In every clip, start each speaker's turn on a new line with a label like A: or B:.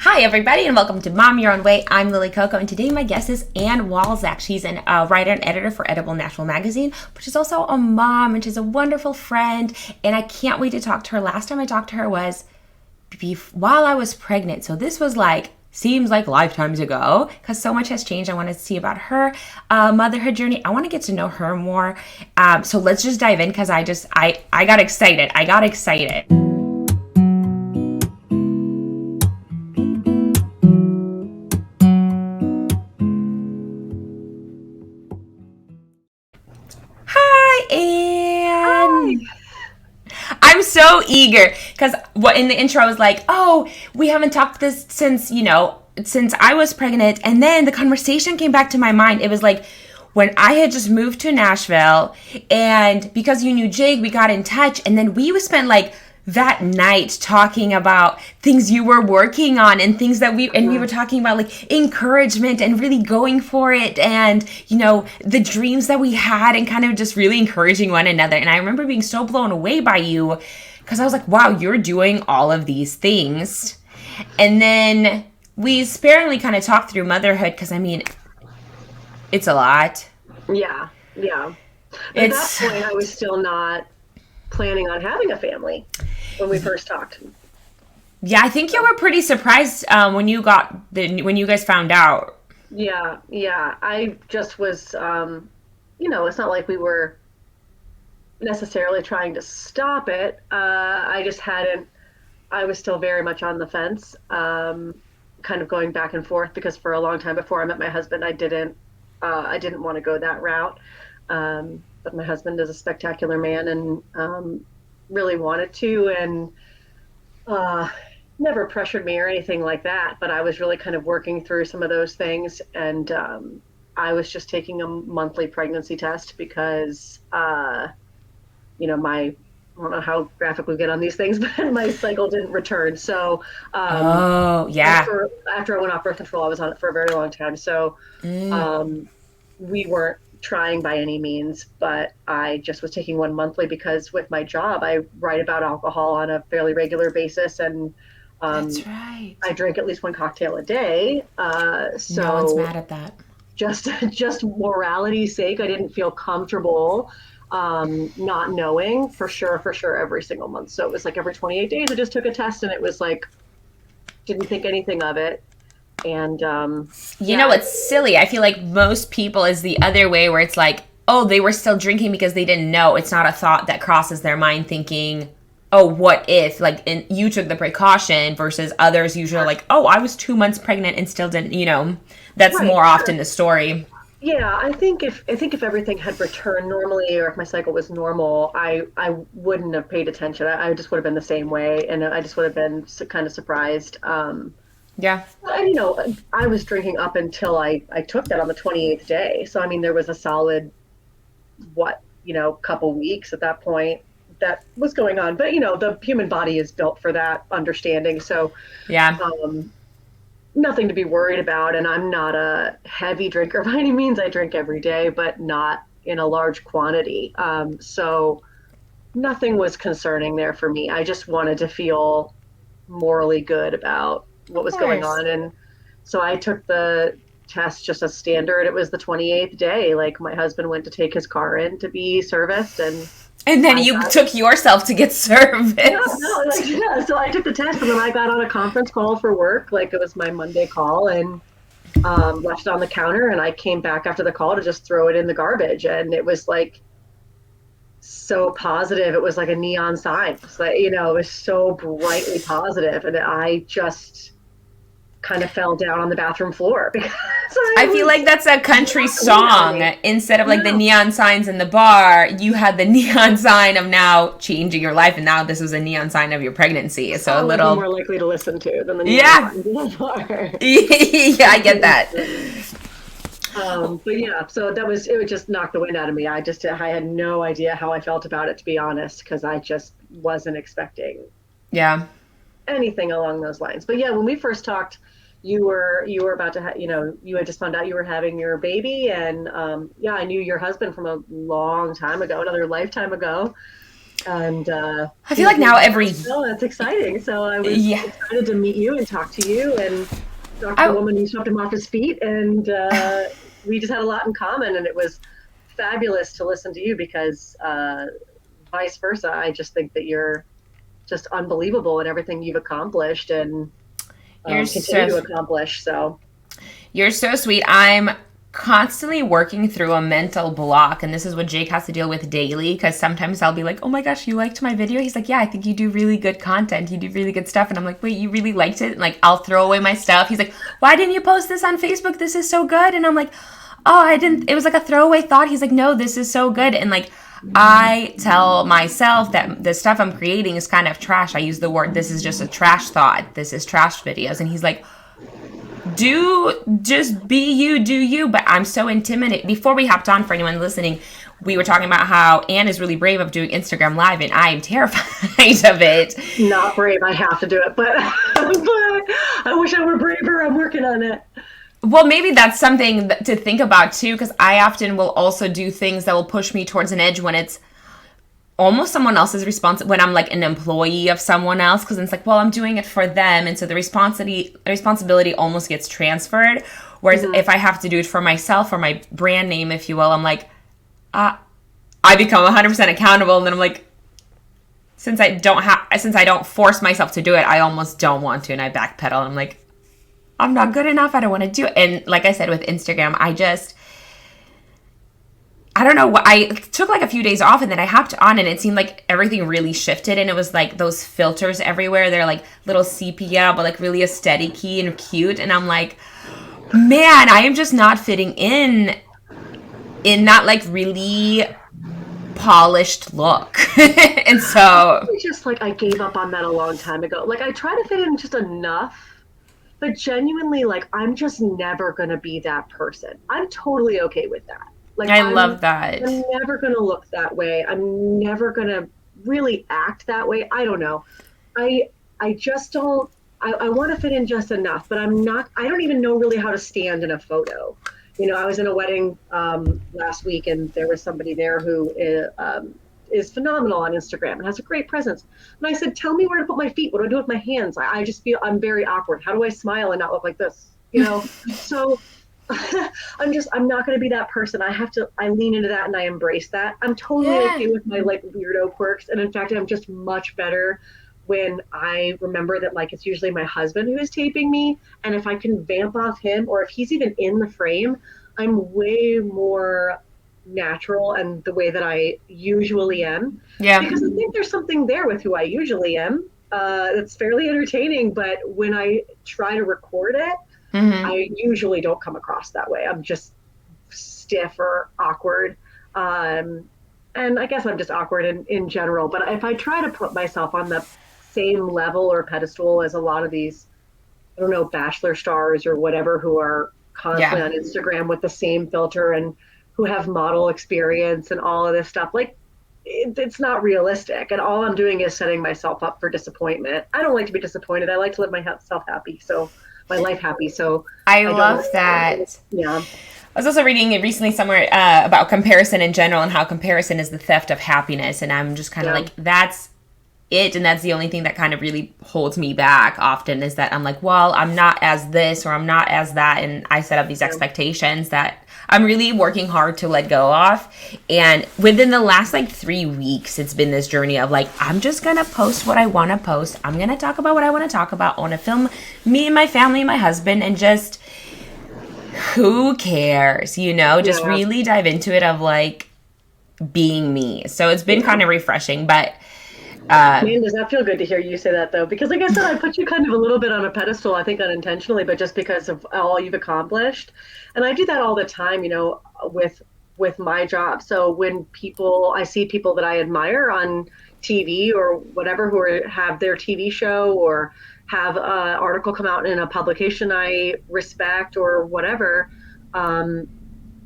A: Hi, everybody, and welcome to Mom Your Own Way. I'm Lily Coco, and today my guest is Ann Walczak. She's a writer and editor for Edible Natural Magazine, but she's also a mom, and she's a wonderful friend, and I can't wait to talk to her. Last time I talked to her was while I was pregnant, so this was seems like lifetimes ago, because so much has changed. I want to see about her motherhood journey. I want to get to know her more, so let's just dive in, because I got excited. And I'm so eager because in the intro I was like, oh, we haven't talked this since I was pregnant. And then the conversation came back to my mind. It was like when I had just moved to Nashville, and because you knew Jake, we got in touch, and then we spent that night talking about things you were working on and things that we were talking about encouragement and really going for it, and the dreams that we had, and kind of just really encouraging one another. And I remember being so blown away by you because I was like, wow, you're doing all of these things. And then we sparingly kind of talked through motherhood because it's a lot.
B: Yeah. At that point I was still not planning on having a family when we first talked.
A: Yeah, I think you were pretty surprised when you guys found out.
B: Yeah. I just was, it's not like we were necessarily trying to stop it. I was still very much on the fence, kind of going back and forth, because for a long time before I met my husband, I didn't want to go that route. But my husband is a spectacular man, and really wanted to, and never pressured me or anything like that. But I was really kind of working through some of those things, and I was just taking a monthly pregnancy test because, I don't know how graphic we get on these things, but my cycle didn't return. So, after I went off birth control, I was on it for a very long time. So, we weren't trying by any means, but I just was taking one monthly because with my job, I write about alcohol on a fairly regular basis, and
A: that's right.
B: I drink at least one cocktail a day. So
A: no one's mad at that.
B: Just morality's sake, I didn't feel comfortable not knowing for sure every single month. So it was like every 28 days I just took a test, and it was like, didn't think anything of it. And
A: it's silly. I feel like most people is the other way, where it's like, oh, they were still drinking because they didn't know. It's not a thought that crosses their mind, thinking, oh, what if, and you took the precaution, versus others usually are like, oh, I was 2 months pregnant and still didn't, that's right. More often the story.
B: Yeah, I think if everything had returned normally, or if my cycle was normal, I wouldn't have paid attention. I just would have been the same way, and I just would have been kind of surprised.
A: Yeah.
B: And, I was drinking up until I took that on the 28th day. So, there was a solid, couple weeks at that point that was going on. But, the human body is built for that understanding. So,
A: yeah.
B: Nothing to be worried about. And I'm not a heavy drinker by any means. I drink every day, but not in a large quantity. So nothing was concerning there for me. I just wanted to feel morally good about what was going on. And so I took the test just as standard. It was the 28th day. My husband went to take his car in to be serviced, and
A: then you took yourself to get serviced.
B: So I took the test, and then I got on a conference call for work. It was my Monday call, and left it on the counter, and I came back after the call to just throw it in the garbage. And it was so positive. It was like a neon sign. It's it was so brightly positive, and I just kind of fell down on the bathroom floor because
A: I feel like that's a country song. Instead of the neon signs in the bar, you had the neon sign of now changing your life, and now this was a neon sign of your pregnancy. So a little
B: more likely to listen to than the neon signs in the bar.
A: Yeah, I get that.
B: But yeah, so it would just knock the wind out of me. I had no idea how I felt about it, to be honest, because I just wasn't expecting anything along those lines. But yeah, when we first talked, you were about to you had just found out you were having your baby, and I knew your husband from a long time ago, another lifetime ago. And
A: I feel like now every
B: oh, that's exciting. So I was
A: yeah.
B: excited to meet you and talk to you and talk to the
A: I,
B: woman who swept him off his feet. And we just had a lot in common. And it was fabulous to listen to you because vice versa. I just think that you're just unbelievable in everything you've accomplished and
A: you're
B: continue
A: so
B: to accomplish. So
A: You're so sweet. I'm constantly working through a mental block, and this is what Jake has to deal with daily, because sometimes I'll be like, oh my gosh, you liked my video? He's like, yeah, I think you do really good content, you do really good stuff. And I'm like, wait, you really liked it? And like, I'll throw away my stuff. He's like, why didn't you post this on Facebook? This is so good. And I'm like, oh, I didn't, it was like a throwaway thought. He's like, no, this is so good. And like, I tell myself that the stuff I'm creating is kind of trash. I use the word, this is just a trash thought, this is trash videos. And he's like, just be you, do you. But I'm so intimidated. Before we hopped on, for anyone listening, we were talking about how Anne is really brave of doing Instagram Live, and I am terrified of it.
B: not brave. I have to do it, but, but I wish I were braver. I'm working on it.
A: Well, maybe that's something to think about too, because I often will also do things that will push me towards an edge when it's almost someone else's when I'm like an employee of someone else, because it's like, well, I'm doing it for them, and so the responsibility almost gets transferred. Whereas if I have to do it for myself or my brand name, if you will, I'm like, I become 100% accountable, and then I'm like, since I don't force myself to do it, I almost don't want to, and I backpedal. I'm like, I'm not good enough. I don't want to do it. And like I said with Instagram, I don't know what, I took like a few days off, and then I hopped on, and it seemed like everything really shifted, and it was like those filters everywhere. They're like little sepia, but like really aesthetic-y and cute. And I'm like, man, I am just not fitting in that like really polished look. And so
B: It's just like I gave up on that a long time ago. Like I try to fit in just enough, but genuinely, like I'm just never gonna be that person. I'm totally okay with that. Like
A: I love that.
B: I'm never gonna look that way. I'm never gonna really act that way. I don't know. I just don't. I want to fit in just enough, but I'm not. I don't even know really how to stand in a photo. You know, I was in a wedding last week, and there was somebody there who is phenomenal on Instagram and has a great presence. And I said, "Tell me where to put my feet. What do I do with my hands? I just feel I'm very awkward. How do I smile and not look like this? You know?" So I'm not going to be that person. I lean into that and I embrace that. I'm totally okay with my like weirdo quirks. And in fact, I'm just much better when I remember that like it's usually my husband who is taping me. And if I can vamp off him or if he's even in the frame, I'm way more natural and the way that I usually am.
A: Yeah.
B: Because I think there's something there with who I usually am. That's fairly entertaining, but when I try to record it, I usually don't come across that way. I'm just stiff or awkward. And I guess I'm just awkward in general. But if I try to put myself on the same level or pedestal as a lot of these, I don't know, bachelor stars or whatever who are constantly on Instagram with the same filter and who have model experience and all of this stuff, like it's not realistic. And all I'm doing is setting myself up for disappointment. I don't like to be disappointed. I like to live myself happy. So my life happy. So
A: I love that.
B: Yeah.
A: I was also reading it recently somewhere about comparison in general and how comparison is the theft of happiness. And I'm just kind of like, that's it. And that's the only thing that kind of really holds me back often is that I'm like, well, I'm not as this or I'm not as that. And I set up these expectations that I'm really working hard to let go of. And within the last like 3 weeks, it's been this journey of like, I'm just going to post what I want to post. I'm going to talk about what I want to talk about. I want to film me and my family and my husband and just who cares, you know, just really dive into it of like being me. So it's been kind of refreshing, but
B: man, does that feel good to hear you say that though? Because like I said, I put you kind of a little bit on a pedestal, I think unintentionally, but just because of all you've accomplished. And I do that all the time, you know, with my job. So when I see people that I admire on TV or whatever who have their TV show or have an article come out in a publication I respect or whatever,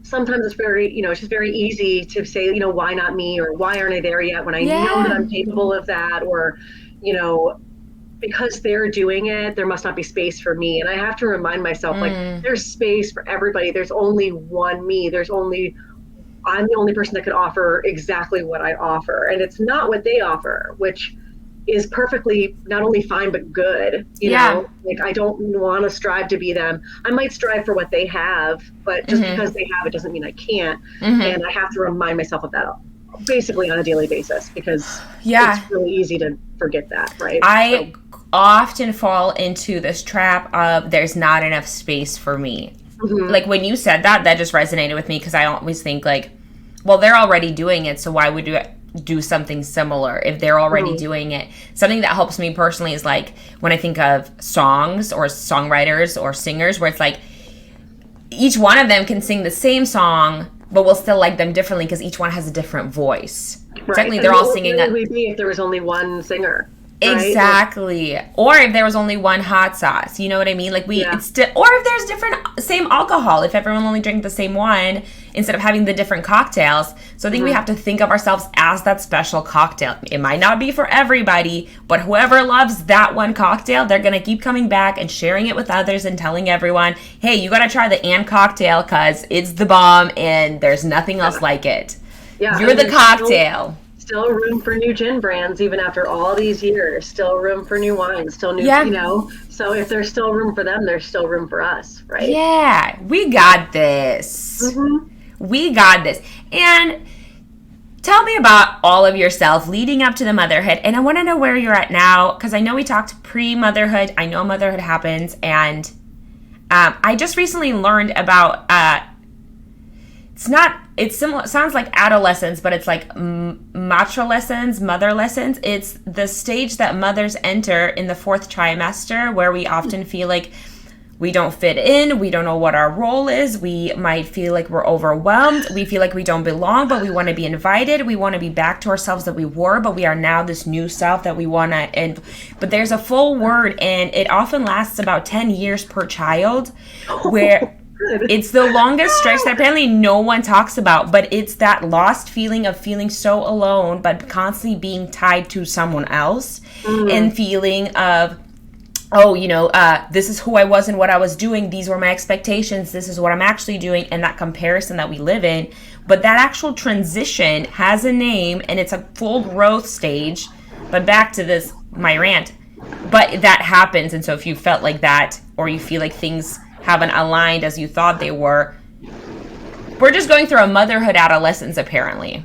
B: sometimes it's very, you know, it's just very easy to say, you know, why not me or why aren't I there yet when I know that I'm capable of that or, you know, because they're doing it, there must not be space for me. And I have to remind myself, like, there's space for everybody. There's only one me. There's only I'm the only person that could offer exactly what I offer. And it's not what they offer, which is perfectly not only fine, but good.
A: Yeah.
B: Like I don't want to strive to be them. I might strive for what they have, but just because they have it doesn't mean I can't. And I have to remind myself of that basically on a daily basis because it's really easy to forget that, right?
A: I often fall into this trap of there's not enough space for me. Like when you said that, that just resonated with me because I always think like, well, they're already doing it, so why would you do something similar if they're already doing it? Something that helps me personally is like when I think of songs or songwriters or singers where it's like each one of them can sing the same song, but we'll still like them differently because each one has a different voice.
B: Right.
A: Technically, they're all singing.
B: What would be if there was only one singer? Right?
A: Exactly. Or if there was only one hot sauce, you know what I mean? Like it's or if there's different same alcohol, if everyone only drank the same one instead of having the different cocktails. So I think we have to think of ourselves as that special cocktail. It might not be for everybody, but whoever loves that one cocktail, they're going to keep coming back and sharing it with others and telling everyone, hey, you got to try the Ann cocktail because it's the bomb and there's nothing else like it. Yeah, you're the cocktail.
B: Still room for new gin brands, even after all these years. Still room for new wines. Still new, So if there's still room for them, there's still room for us, right?
A: Yeah, we got this. We got this. And tell me about all of yourself leading up to the motherhood. And I want to know where you're at now, because I know we talked pre-motherhood. I know motherhood happens. And I just recently learned about, it's similar, sounds like adolescence, but it's like matrilessence, mother lessons. It's the stage that mothers enter in the 4th trimester where we often feel like we don't fit in, we don't know what our role is, we might feel like we're overwhelmed, we feel like we don't belong, but we want to be invited, we want to be back to ourselves that we were, but we are now this new self that we want to, but there's a full word, and it often lasts about 10 years per child, where it's the longest stretch that apparently no one talks about, but it's that lost feeling of feeling so alone, but constantly being tied to someone else, and feeling of, this is who I was and what I was doing. These were my expectations. This is what I'm actually doing, and that comparison that we live in. But that actual transition has a name, and it's a full growth stage. But back to this, my rant. But that happens, and so if you felt like that, or you feel like things haven't aligned as you thought they were, we're just going through a motherhood adolescence, apparently.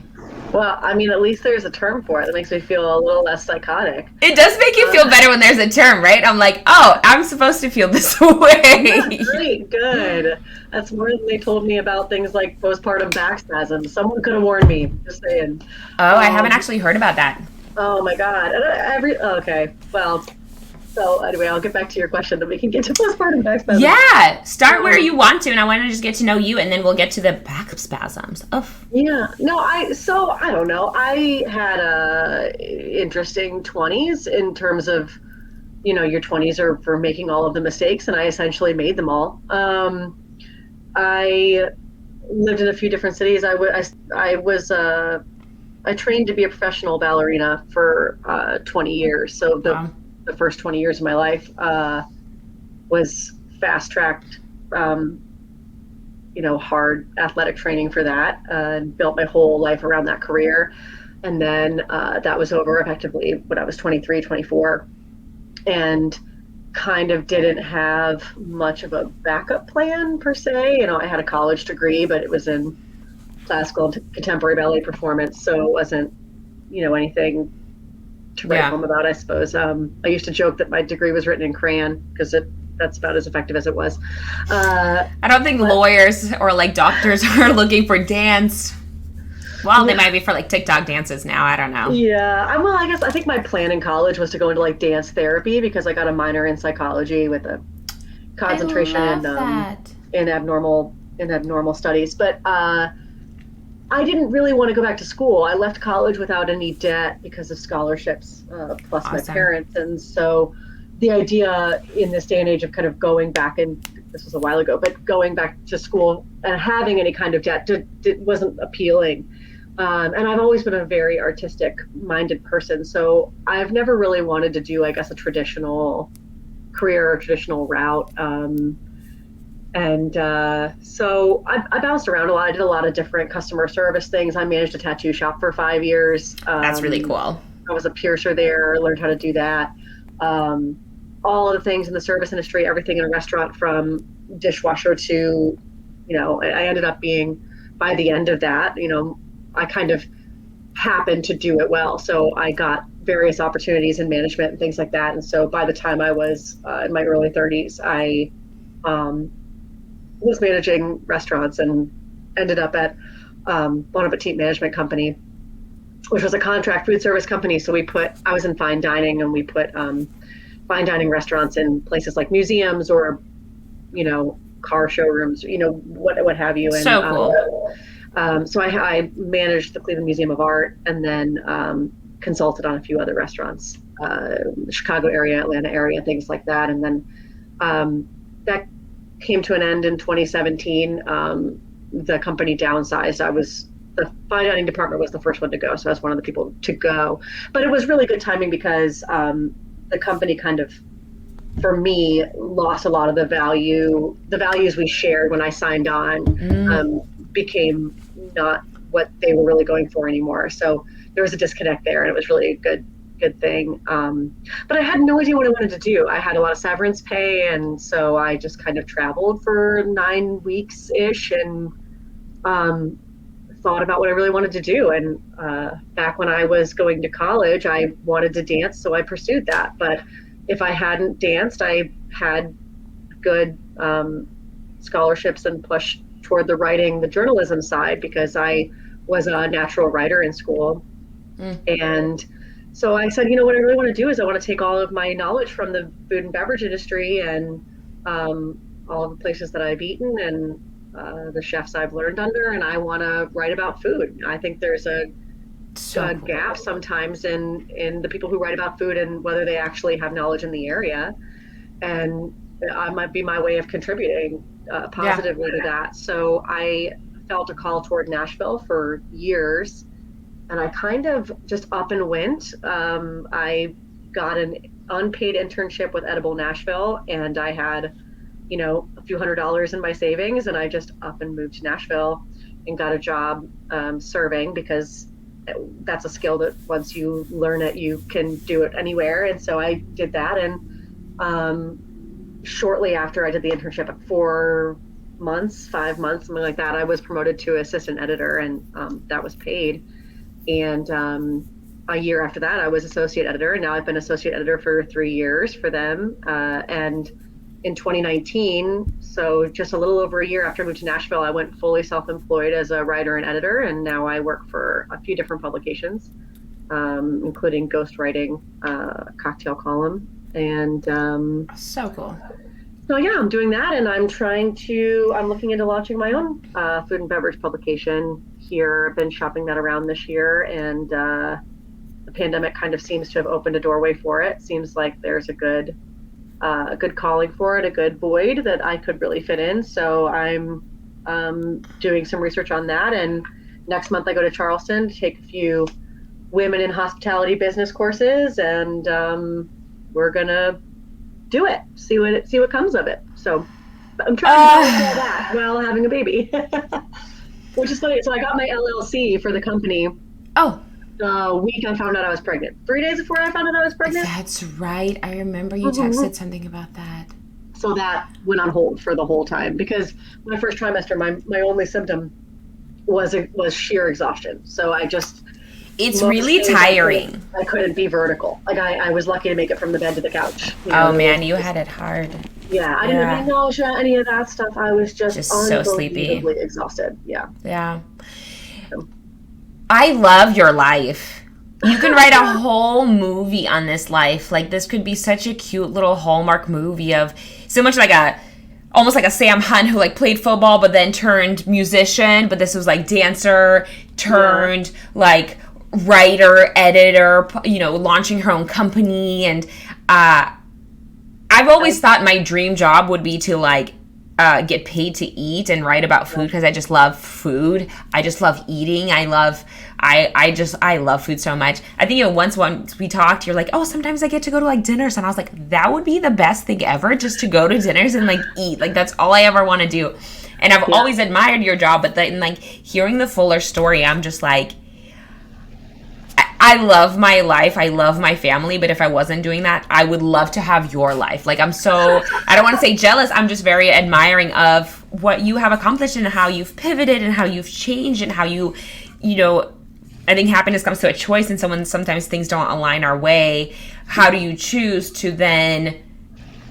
B: Well, I mean, at least there's a term for it that makes me feel a little less psychotic.
A: It does make you feel better when there's a term, right? I'm like, oh, I'm supposed to feel this way.
B: Yeah, great, good. That's more than they told me about things like postpartum back spasms. Someone could have warned me, just saying.
A: Oh, I haven't actually heard about that.
B: Oh, my God. Okay, well... So anyway, I'll get back to your question, then we can get to postpartum back spasms.
A: Yeah, start where you want to, and I want to just get to know you, and then we'll get to the back spasms. Oh.
B: Yeah, no, I don't know. I had interesting 20s in terms of, your 20s are for making all of the mistakes, and I essentially made them all. I lived in a few different cities. I trained to be a professional ballerina for 20 years, so the first 20 years of my life was fast-tracked, hard athletic training for that, and built my whole life around that career. And then that was over effectively when I was 23, 24, and kind of didn't have much of a backup plan per se. I had a college degree, but it was in classical and contemporary ballet performance, so it wasn't, anything to write home about, I suppose. I used to joke that my degree was written in crayon because that's about as effective as it was.
A: I don't think lawyers or like doctors are looking for dance. Well, they might be for like TikTok dances now. I don't know.
B: Yeah. I think my plan in college was to go into like dance therapy because I got a minor in psychology with a concentration in abnormal studies. But I didn't really want to go back to school. I left college without any debt because of scholarships, plus my parents. And so the idea in this day and age of kind of going back, and this was a while ago, but going back to school and having any kind of debt wasn't appealing. And I've always been a very artistic-minded person. So I've never really wanted to do, I guess, a traditional career or traditional route. And so I bounced around a lot. I did a lot of different customer service things. I managed a tattoo shop for 5 years.
A: That's really cool.
B: I was a piercer there, learned how to do that. Um, all of the things in the service industry, everything in a restaurant from dishwasher to, I ended up being, by the end of that, I kind of happened to do it well. So I got various opportunities in management and things like that. And so by the time I was in my early 30s, I um, was managing restaurants and ended up at Bon Appetit Management Company, which was a contract food service company. So I was in fine dining, and we put fine dining restaurants in places like museums or, car showrooms, what have you. And
A: So cool.
B: so I managed the Cleveland Museum of Art, and then consulted on a few other restaurants, the Chicago area, Atlanta area, things like that. And then that came to an end in 2017. The company downsized. The fine dining department was the first one to go, so I was one of the people to go. But it was really good timing because the company kind of, for me, lost a lot of the values we shared when I signed on, became not what they were really going for anymore. So there was a disconnect there, and it was really a good thing. But I had no idea what I wanted to do. I had a lot of severance pay, and so I just kind of traveled for 9 weeks ish, and thought about what I really wanted to do. And back when I was going to college, I wanted to dance, so I pursued that. But if I hadn't danced, I had good scholarships and pushed toward the writing, the journalism side, because I was a natural writer in school. And so I said, what I really want to do is I want to take all of my knowledge from the food and beverage industry and all of the places that I've eaten and the chefs I've learned under, and I want to write about food. I think there's a gap sometimes in the people who write about food and whether they actually have knowledge in the area. And I might be my way of contributing positively to that. So I felt a call toward Nashville for years, and I kind of just up and went. I got an unpaid internship with Edible Nashville, and I had, a few $100s in my savings, and I just up and moved to Nashville and got a job serving, because that's a skill that once you learn it, you can do it anywhere. And so I did that. And shortly after I did the internship, at 5 months, something like that, I was promoted to assistant editor, and that was paid. And a year after that, I was associate editor, and now I've been associate editor for 3 years for them. And in 2019, so just a little over a year after I moved to Nashville, I went fully self-employed as a writer and editor, and now I work for a few different publications, including ghostwriting, cocktail column, and
A: so cool.
B: So yeah, I'm doing that, and I'm looking into launching my own food and beverage publication here. I've been shopping that around this year, and the pandemic kind of seems to have opened a doorway for it. Seems like there's a good calling for it, a good void that I could really fit in. So I'm doing some research on that. And next month I go to Charleston to take a few women in hospitality business courses, and we're gonna do it. See what comes of it. So I'm trying to balance all that while having a baby, which is funny. So I got my LLC for the company.
A: Oh.
B: The week I found out I was pregnant. 3 days before I found out I was pregnant.
A: That's right. I remember you texted something about that.
B: So that went on hold for the whole time, because my first trimester, my only symptom was sheer exhaustion. So
A: it's really tiring.
B: I couldn't be vertical. Like I was lucky to make it from the bed to the couch.
A: Oh man, you had it hard.
B: Yeah, I didn't have any nausea, any of that stuff. I was just
A: so sleepy,
B: exhausted. Yeah.
A: Yeah. I love your life. You can write a whole movie on this life. Like, this could be such a cute little Hallmark movie of so much almost like a Sam Hunt who played football but then turned musician, but this was dancer turned writer, editor, launching her own company. And I've always thought my dream job would be to get paid to eat and write about food because I just love food. I just love eating. I love food so much. I think once we talked, you're like, oh, sometimes I get to go to like dinners, and I was like, that would be the best thing ever, just to go to dinners and like eat. Like that's all I ever want to do. And I've always admired your job, but then like hearing the fuller story, I'm just like, I love my life. I love my family. But if I wasn't doing that, I would love to have your life. Like I don't want to say jealous. I'm just very admiring of what you have accomplished and how you've pivoted and how you've changed and how you know, I think happiness comes to a choice, and sometimes things don't align our way. How do you choose to then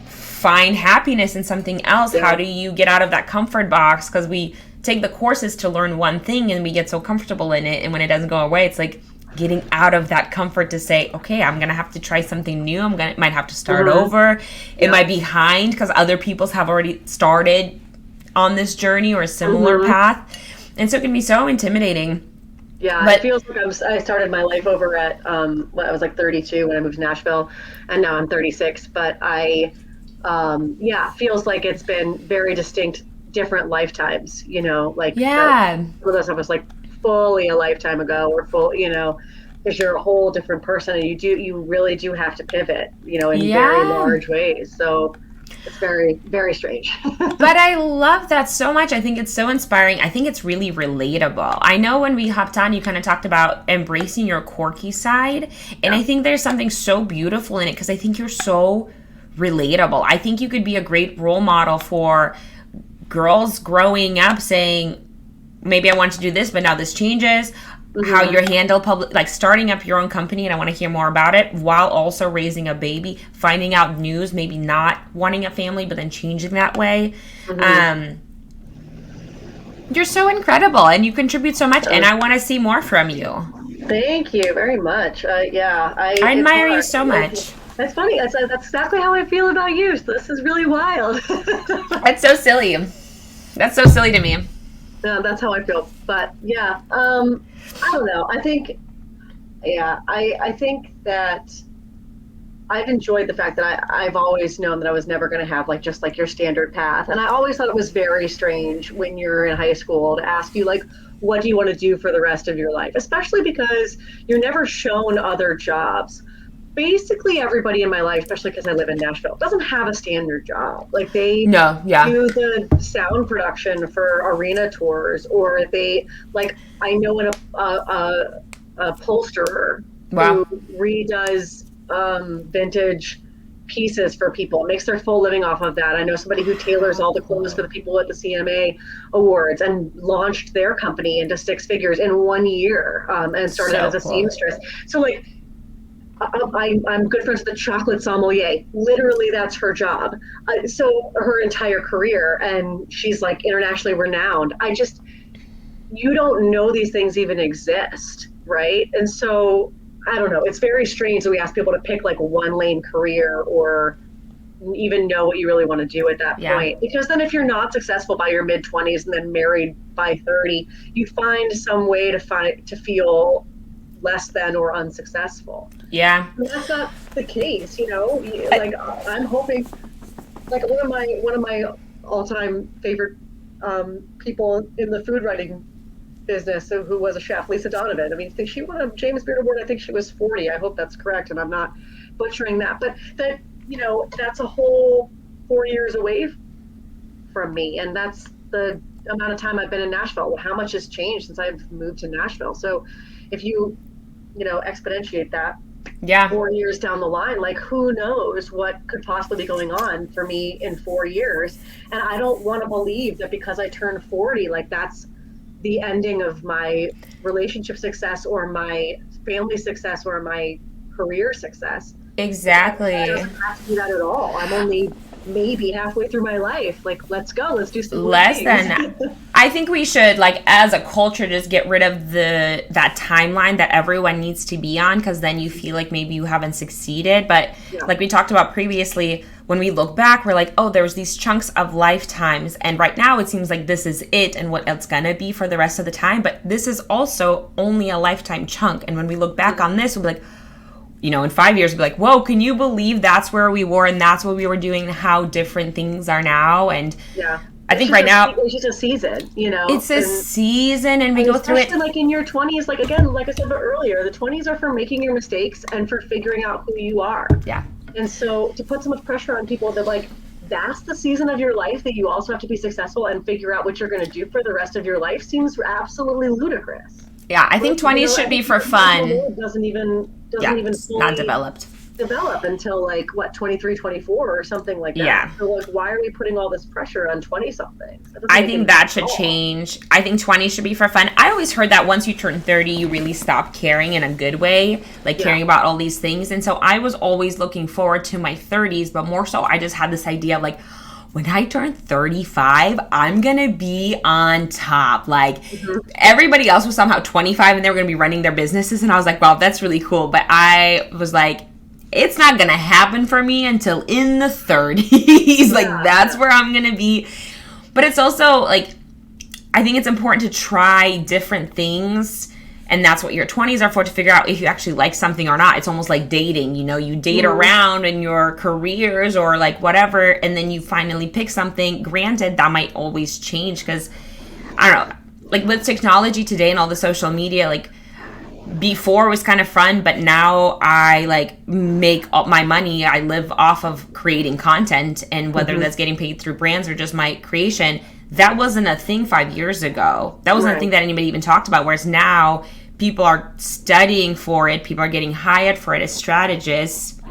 A: find happiness in something else? How do you get out of that comfort box? Because we take the courses to learn one thing and we get so comfortable in it, and when it doesn't go away, it's like getting out of that comfort to say, okay, I'm gonna have to try something new. Might have to start over. It might be behind because other people's have already started on this journey or a similar path, and so it can be so intimidating.
B: Yeah, but it feels like I started my life over at I was like 32 when I moved to Nashville, and now I'm 36. But feels like it's been very distinct, different lifetimes. You know, like some of those stuff was like fully a lifetime ago, or full, you know, because you're a whole different person, and you really do have to pivot, you know, in very large ways. So it's very, very strange.
A: But I love that so much. I think it's so inspiring. I think it's really relatable. I know when we hopped on, you kind of talked about embracing your quirky side, and I think there's something so beautiful in it because I think you're so relatable. I think you could be a great role model for girls growing up saying, maybe I want to do this, but now this changes. How you handle public, like starting up your own company, and I want to hear more about it, while also raising a baby, finding out news, maybe not wanting a family, but then changing that way. You're so incredible, and you contribute so much, and I want to see more from you.
B: Thank you very much. I
A: admire you so much.
B: That's funny. That's exactly how I feel about you. This is really wild.
A: That's so silly. That's so silly to me.
B: No, that's how I feel. But yeah, I don't know. I think that I've enjoyed the fact that I've always known that I was never going to have just your standard path. And I always thought it was very strange when you're in high school to ask you, like, what do you want to do for the rest of your life? Especially because you're never shown other jobs. Basically everybody in my life, especially because I live in Nashville, doesn't have a standard job. Like they do the sound production for arena tours, or I know a upholsterer who redoes vintage pieces for people, makes their full living off of that. I know somebody who tailors all the clothes for the people at the CMA Awards and launched their company into 6 figures in 1 year, and started as a seamstress. So I'm good friends with the chocolate sommelier. Literally, that's her job. So her entire career, and she's like internationally renowned. You don't know these things even exist, right? And so I don't know. It's very strange that we ask people to pick like one lane career or even know what you really want to do at that point. Because then if you're not successful by your mid-20s and then married by 30, you find some way to feel less than or unsuccessful. Yeah. And that's not the case, you know. Like I'm hoping, like one of my all-time favorite people in the food writing business who was a chef, Lisa Donovan. I mean, I think she won a James Beard Award. I think she was 40. I hope that's correct, and I'm not butchering that. But that, you know, that's a whole 4 years away from me, and that's the amount of time I've been in Nashville. How much has changed since I've moved to Nashville? So if you exponentiate that 4 years down the line, like who knows what could possibly be going on for me in 4 years. And I don't want to believe that because I turned 40, like that's the ending of my relationship success or my family success or my career success. Exactly. It doesn't have to be that at all. I'm only maybe halfway through my life. Like, let's go. Let's do some less than. I think we should, like, as a culture, just get rid of that timeline that everyone needs to be on, because then you feel like maybe you haven't succeeded. But like we talked about previously, when we look back, we're like, oh, there's these chunks of lifetimes, and right now it seems like this is it and what it's gonna be for the rest of the time. But this is also only a lifetime chunk, and when we look back on this, we'll be like, you know, in 5 years, we'll be like, whoa, can you believe that's where we were and that's what we were doing and how different things are now? And
A: I think right now
B: it's just a season, you know.
A: It's a season, and we go through it.
B: Like in your 20s, like again, like I said earlier, the 20s are for making your mistakes and for figuring out who you are.
A: Yeah.
B: And so to put so much pressure on people that like that's the season of your life that you also have to be successful and figure out what you're going to do for the rest of your life seems absolutely ludicrous.
A: Yeah, I think 20s should be for fun.
B: Doesn't even
A: not develop
B: until like what 23, 24 or something like that.
A: Yeah.
B: So like why are we putting all this pressure on 20 somethings?
A: I think that should change. I think 20 should be for fun. I always heard that once you turn 30 you really stop caring in a good way, like caring about all these things. And so I was always looking forward to my 30s, but more so I just had this idea of like, when I turn 35, I'm going to be on top. Like, everybody else was somehow 25 and they were going to be running their businesses. And I was like, wow, that's really cool. But I was like, it's not going to happen for me until in the 30s. Like, that's where I'm going to be. But it's also, like, I think it's important to try different things. And that's what your 20s are for, to figure out if you actually like something or not. It's almost like dating, you know, you date around in your careers or like whatever, and then you finally pick something. Granted, that might always change because, I don't know, like with technology today and all the social media, like before it was kind of fun, but now I like make all my money. I live off of creating content, and whether that's getting paid through brands or just my creation, that wasn't a thing 5 years ago. That wasn't a thing that anybody even talked about. Whereas now people are studying for it. People are getting hired for it as strategists.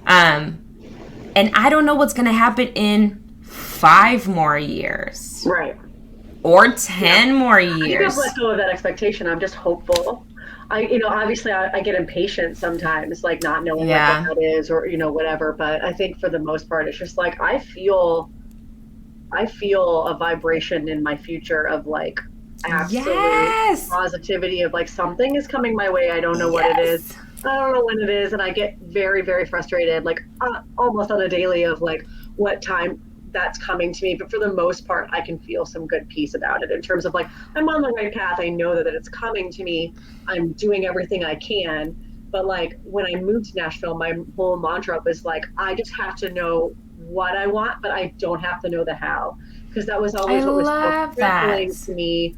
A: And I don't know what's going to happen in 5 more years.
B: Right.
A: Or 10 more years.
B: I think I've let go of that expectation. I'm just hopeful. Obviously I get impatient sometimes, like not knowing what that is or, you know, whatever. But I think for the most part, it's just like, I feel a vibration in my future of like absolute positivity of like something is coming my way. I don't know what it is. I don't know when it is. And I get very, very frustrated, like almost on a daily of like what time that's coming to me. But for the most part, I can feel some good peace about it in terms of like, I'm on the right path. I know that it's coming to me. I'm doing everything I can. But like when I moved to Nashville, my whole mantra was like, I just have to know what I want, but I don't have to know the how, because that was always what was so threatening to me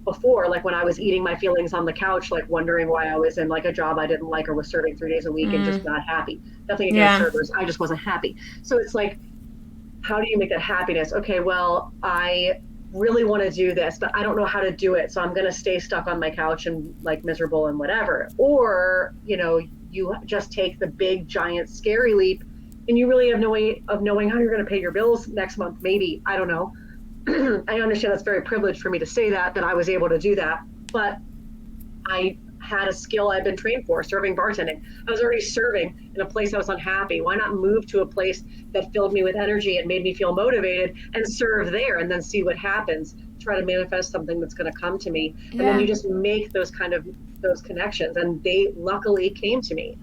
B: before. Like when I was eating my feelings on the couch, like wondering why I was in like a job I didn't like or was serving 3 days a week and just not happy. Nothing against servers, I just wasn't happy. So it's like, how do you make that happiness? Okay, well, I really want to do this, but I don't know how to do it, so I'm going to stay stuck on my couch and like miserable and whatever. Or, you know, you just take the big giant scary leap and you really have no way of knowing how you're going to pay your bills next month. Maybe, I don't know. I understand that's very privileged for me to say that I was able to do that, but I had a skill I've been trained for, serving bartending. I was already serving in a place I was unhappy. Why not move to a place that filled me with energy and made me feel motivated and serve there and then see what happens, try to manifest something that's going to come to me. And then you just make those connections, and they luckily came to me.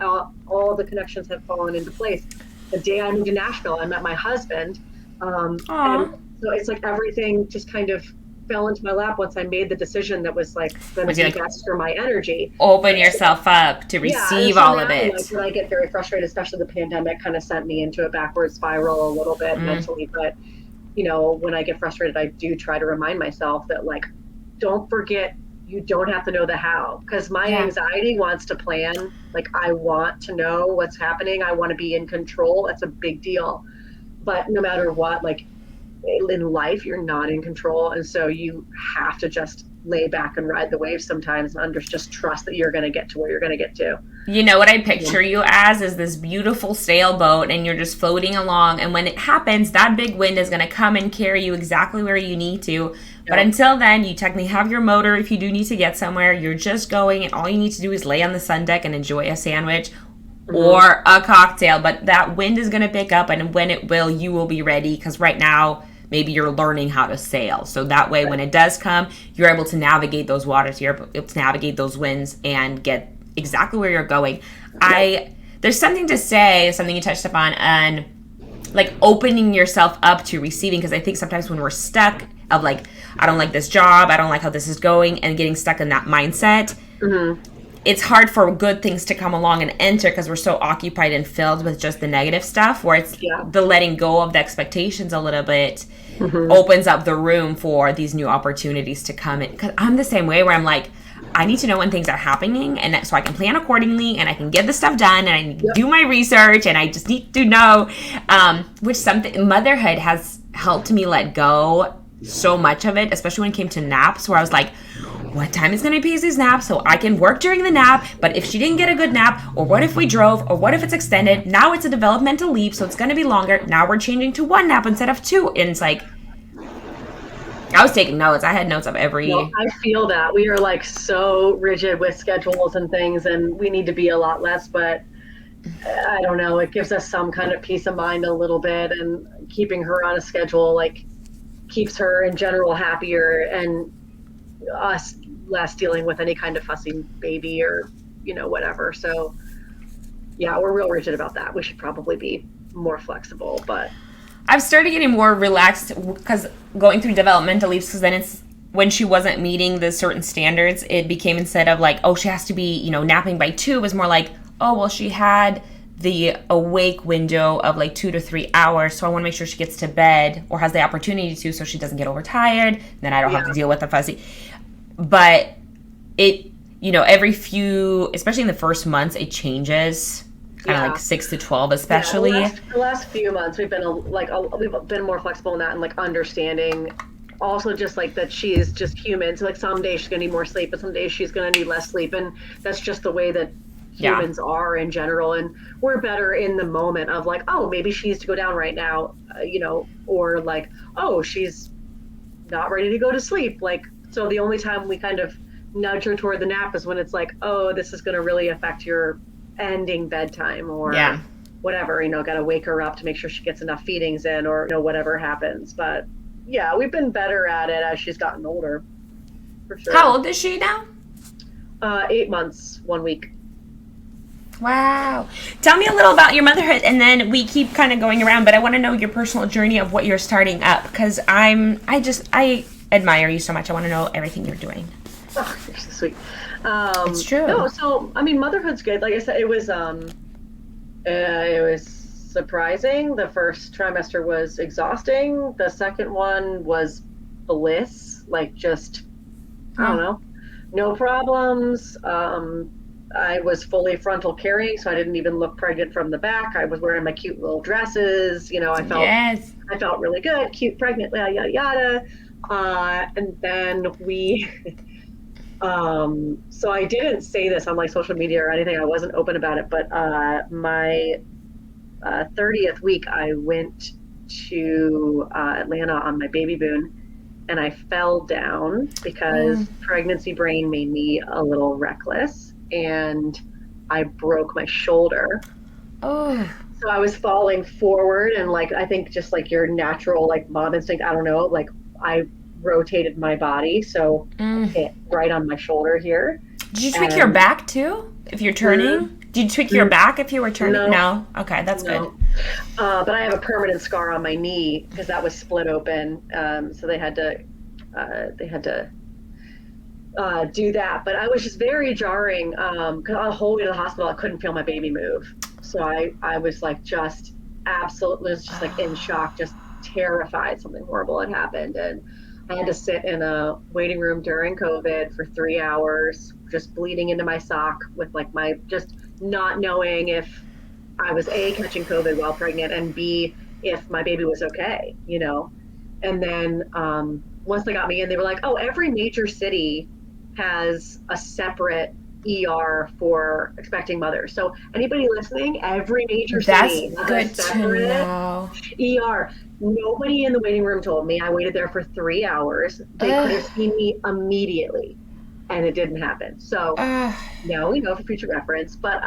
B: All the connections have fallen into place. The day I moved to Nashville, I met my husband. And so it's like everything just kind of fell into my lap once I made the decision that was like going to be best for my energy.
A: Open yourself up to receive all of it.
B: Like, when I get very frustrated, especially the pandemic kind of sent me into a backward spiral a little bit mentally. But, you know, when I get frustrated, I do try to remind myself that like, don't forget, you don't have to know the how, because my anxiety wants to plan. Like, I want to know what's happening. I want to be in control. That's a big deal. But no matter what, like in life, you're not in control. And so you have to just lay back and ride the waves sometimes and just trust that you're going to get to where you're going to get to.
A: You know what I picture you as is this beautiful sailboat, and you're just floating along. And when it happens, that big wind is going to come and carry you exactly where you need to. But until then, you technically have your motor. If you do need to get somewhere, you're just going, and all you need to do is lay on the sun deck and enjoy a sandwich or a cocktail. But that wind is going to pick up, and when it will, you will be ready, because right now, maybe you're learning how to sail. So that way, when it does come, you're able to navigate those waters, you're able to navigate those winds and get exactly where you're going. There's something to say, something you touched upon, and like opening yourself up to receiving, because I think sometimes when we're stuck of like, I don't like this job, I don't like how this is going, and getting stuck in that mindset, it's hard for good things to come along and enter because we're so occupied and filled with just the negative stuff, where it's the letting go of the expectations a little bit opens up the room for these new opportunities to come in. Because I'm the same way, where I'm like, I need to know when things are happening, and so I can plan accordingly, and I can get the stuff done, and I need to do my research, and I just need to know, motherhood has helped me let go so much of it, especially when it came to naps, where I was like, what time is going to be Paisley's nap so I can work during the nap? But if she didn't get a good nap, or what if we drove, or what if it's extended? Now it's a developmental leap, so it's going to be longer. Now we're changing to 1 nap instead of 2. And it's like, I was taking notes. I had notes of every...
B: No, I feel that. We are like so rigid with schedules and things, and we need to be a lot less, but I don't know. It gives us some kind of peace of mind a little bit, and keeping her on a schedule like keeps her in general happier, and us less dealing with any kind of fussy baby or, whatever. So yeah, we're real rigid about that. We should probably be more flexible, but
A: I've started getting more relaxed because going through developmental leaves, because then it's when she wasn't meeting the certain standards, it became, instead of like, oh, she has to be, napping by 2, it was more like, oh, well, she had the awake window of like 2 to 3 hours, so I want to make sure she gets to bed or has the opportunity to, so she doesn't get overtired. Then I don't have to deal with the fussy. But it, every few, especially in the first months, it changes. Kind of like 6 to 12, especially.
B: The last few months, we've been we've been more flexible in that, and like understanding. Also, just like that, she is just human. So like some days she's gonna need more sleep, but some days she's gonna need less sleep, and that's just the way that humans are in general. And we're better in the moment of like, oh, maybe she needs to go down right now, or like, oh, she's not ready to go to sleep. Like, so the only time we kind of nudge her toward the nap is when it's like, oh, this is gonna really affect your ending bedtime, or whatever, gotta wake her up to make sure she gets enough feedings in, or whatever happens. But yeah, we've been better at it as she's gotten older, for sure.
A: How old is she now?
B: 8 months, 1 week.
A: Wow. Tell me a little about your motherhood, and then we keep kind of going around, but I want to know your personal journey of what you're starting up, because I admire you so much. I want to know everything you're doing.
B: Oh, you're so sweet.
A: It's true.
B: No, so I mean, motherhood's good. Like I said, it was surprising. The first trimester was exhausting. The second one was bliss. Like, just I don't know, no problems. I was fully frontal carrying, so I didn't even look pregnant from the back. I was wearing my cute little dresses. I felt really good, cute, pregnant, yada yada yada. And then we. So I didn't say this on like social media or anything. I wasn't open about it, but my 30th week, I went to Atlanta on my baby boon, and I fell down because pregnancy brain made me a little reckless, and I broke my shoulder.
A: Oh.
B: So I was falling forward, and like, I think just like your natural like mom instinct, I don't know, like I rotated my body, so hit right on my shoulder here.
A: Did you tweak your back too if you're turning? Did you tweak your back if you were turning? No. Okay, that's good.
B: But I have a permanent scar on my knee because that was split open, so they had to do that. But I was just very jarring because on the whole way to the hospital, I couldn't feel my baby move, so I was like just absolutely just like in shock, just terrified something horrible had happened. And I had to sit in a waiting room during COVID for 3 hours, just bleeding into my sock with like my, just not knowing if I was A, catching COVID while pregnant, and B, if my baby was okay, And then once they got me in, they were like, oh, every major city has a separate ER for expecting mothers. So anybody listening, every major city has a separate ER. Nobody in the waiting room told me. I waited there for 3 hours. They could have seen me immediately, and it didn't happen. So now we know for future reference. But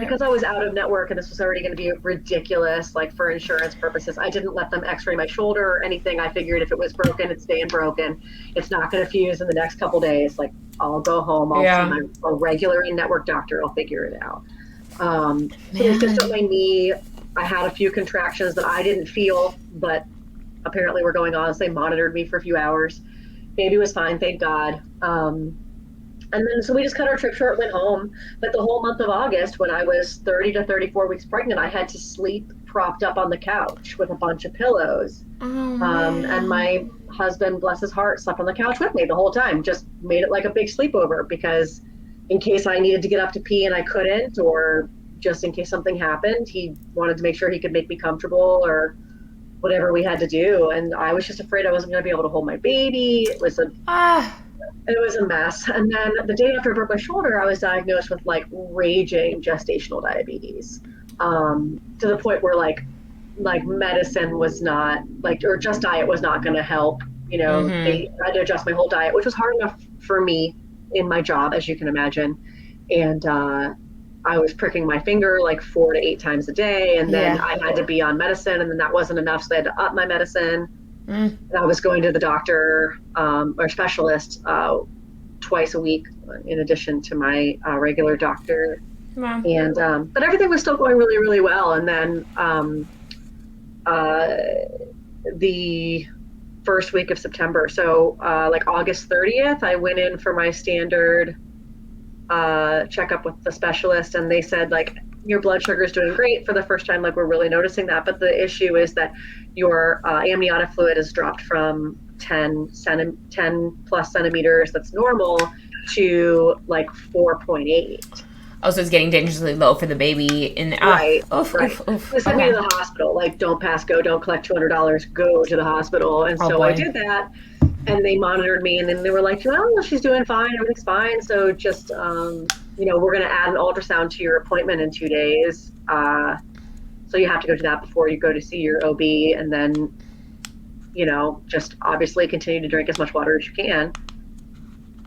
B: because I was out of network and this was already going to be ridiculous, like for insurance purposes, I didn't let them x-ray my shoulder or anything. I figured if it was broken, it's staying broken. It's not going to fuse in the next couple days. Like, I'll go home. I'll see a regular in-network doctor. I'll figure it out. So they just on my knee. I had a few contractions that I didn't feel, but apparently were going on. So they monitored me for a few hours. Baby was fine, thank God. And then, so we just cut our trip short, went home. But the whole month of August, when I was 30 to 34 weeks pregnant, I had to sleep propped up on the couch with a bunch of pillows.
A: Oh
B: And
A: man.
B: my husband, bless his heart, slept on the couch with me the whole time, just made it like a big sleepover because in case I needed to get up to pee and I couldn't, or just in case something happened, he wanted to make sure he could make me comfortable or whatever we had to do. And I was just afraid I wasn't going to be able to hold my baby.
A: Ah.
B: It was a mess. And then the day after I broke my shoulder, I was diagnosed with like raging gestational diabetes, to the point where like medicine was not like, or just diet was not going to help. You know,
A: Mm-hmm.
B: they had to adjust my whole diet, which was hard enough for me in my job, as you can imagine. And I was pricking my finger like 4 to 8 times a day, and then
A: Yeah.
B: I had to be on medicine, and then that wasn't enough, so I had to up my medicine.
A: Mm.
B: And I was going to the doctor or specialist twice a week in addition to my regular doctor.
A: Wow.
B: And but everything was still going really, really well. And then uh, the first week of September, so like August 30th, I went in for my standard checkup with the specialist, and they said like your blood sugar is doing great for the first time. Like we're really noticing that, but the issue is that your amniotic fluid has dropped from 10 plus centimeters, that's normal, to like 4.8.
A: Oh, so it's getting dangerously low for the baby. And
B: Right,
A: oof,
B: right.
A: oof, oof.
B: They sent me to
A: Okay.
B: the hospital. Like, don't pass go, don't collect $200, go to the hospital. And
A: Oh
B: so I
A: boy.
B: did that, and they monitored me, and then they were like, well, she's doing fine, everything's fine. So just, we're going to add an ultrasound to your appointment in 2 days. So you have to go to that before you go to see your OB, and then, just obviously continue to drink as much water as you can.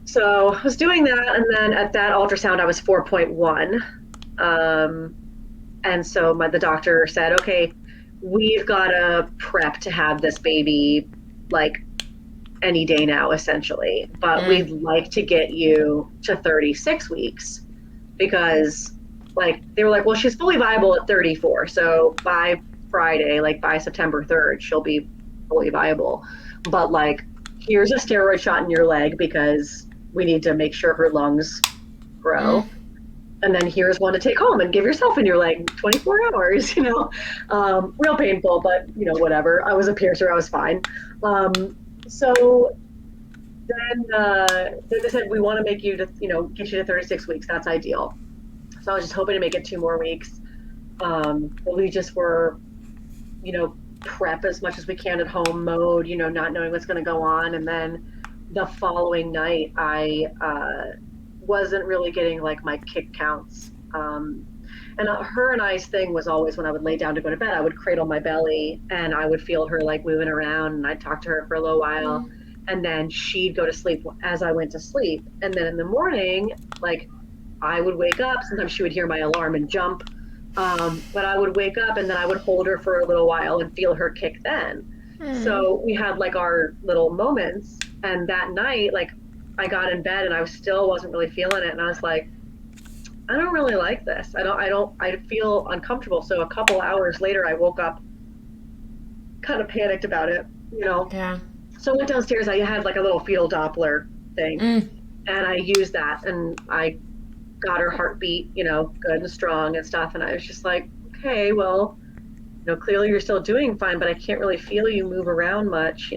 B: So I was doing that, and then at that ultrasound, I was 4.1. Um, and so the doctor said, okay, we've got to prep to have this baby like any day now, essentially. But we'd
A: Mm.
B: like to get you to 36 weeks because, like, they were like, well, she's fully viable at 34. So by Friday, like by September 3rd, she'll be fully viable. But, like, here's a steroid shot in your leg because we need to make sure her lungs
A: Mm.
B: grow. And then here's one to take home and give yourself in your leg 24 hours, real painful, but whatever. I was a piercer, I was fine. So then they said, we want to make you to, get you to 36 weeks. That's ideal. So I was just hoping to make it 2 more weeks. But we just were, prep as much as we can at home mode, not knowing what's going to go on. And then the following night, I wasn't really getting like my kick counts. And her and I's thing was always when I would lay down to go to bed, I would cradle my belly and I would feel her like moving around, and I'd talk to her for a little while.
A: Mm.
B: And then she'd go to sleep as I went to sleep. And then in the morning, like I would wake up. Sometimes she would hear my alarm and jump. But I would wake up and then I would hold her for a little while and feel her kick then.
A: Mm.
B: So we had like our little moments. And that night, like I got in bed and I still wasn't really feeling it. And I was like, I don't really like this. I feel uncomfortable. So a couple hours later, I woke up kind of panicked about it.
A: Yeah.
B: So I went downstairs. I had like a little fetal Doppler thing,
A: Mm.
B: and I used that, and I got her heartbeat, good and strong and stuff. And I was just like, okay, well, clearly you're still doing fine, but I can't really feel you move around much.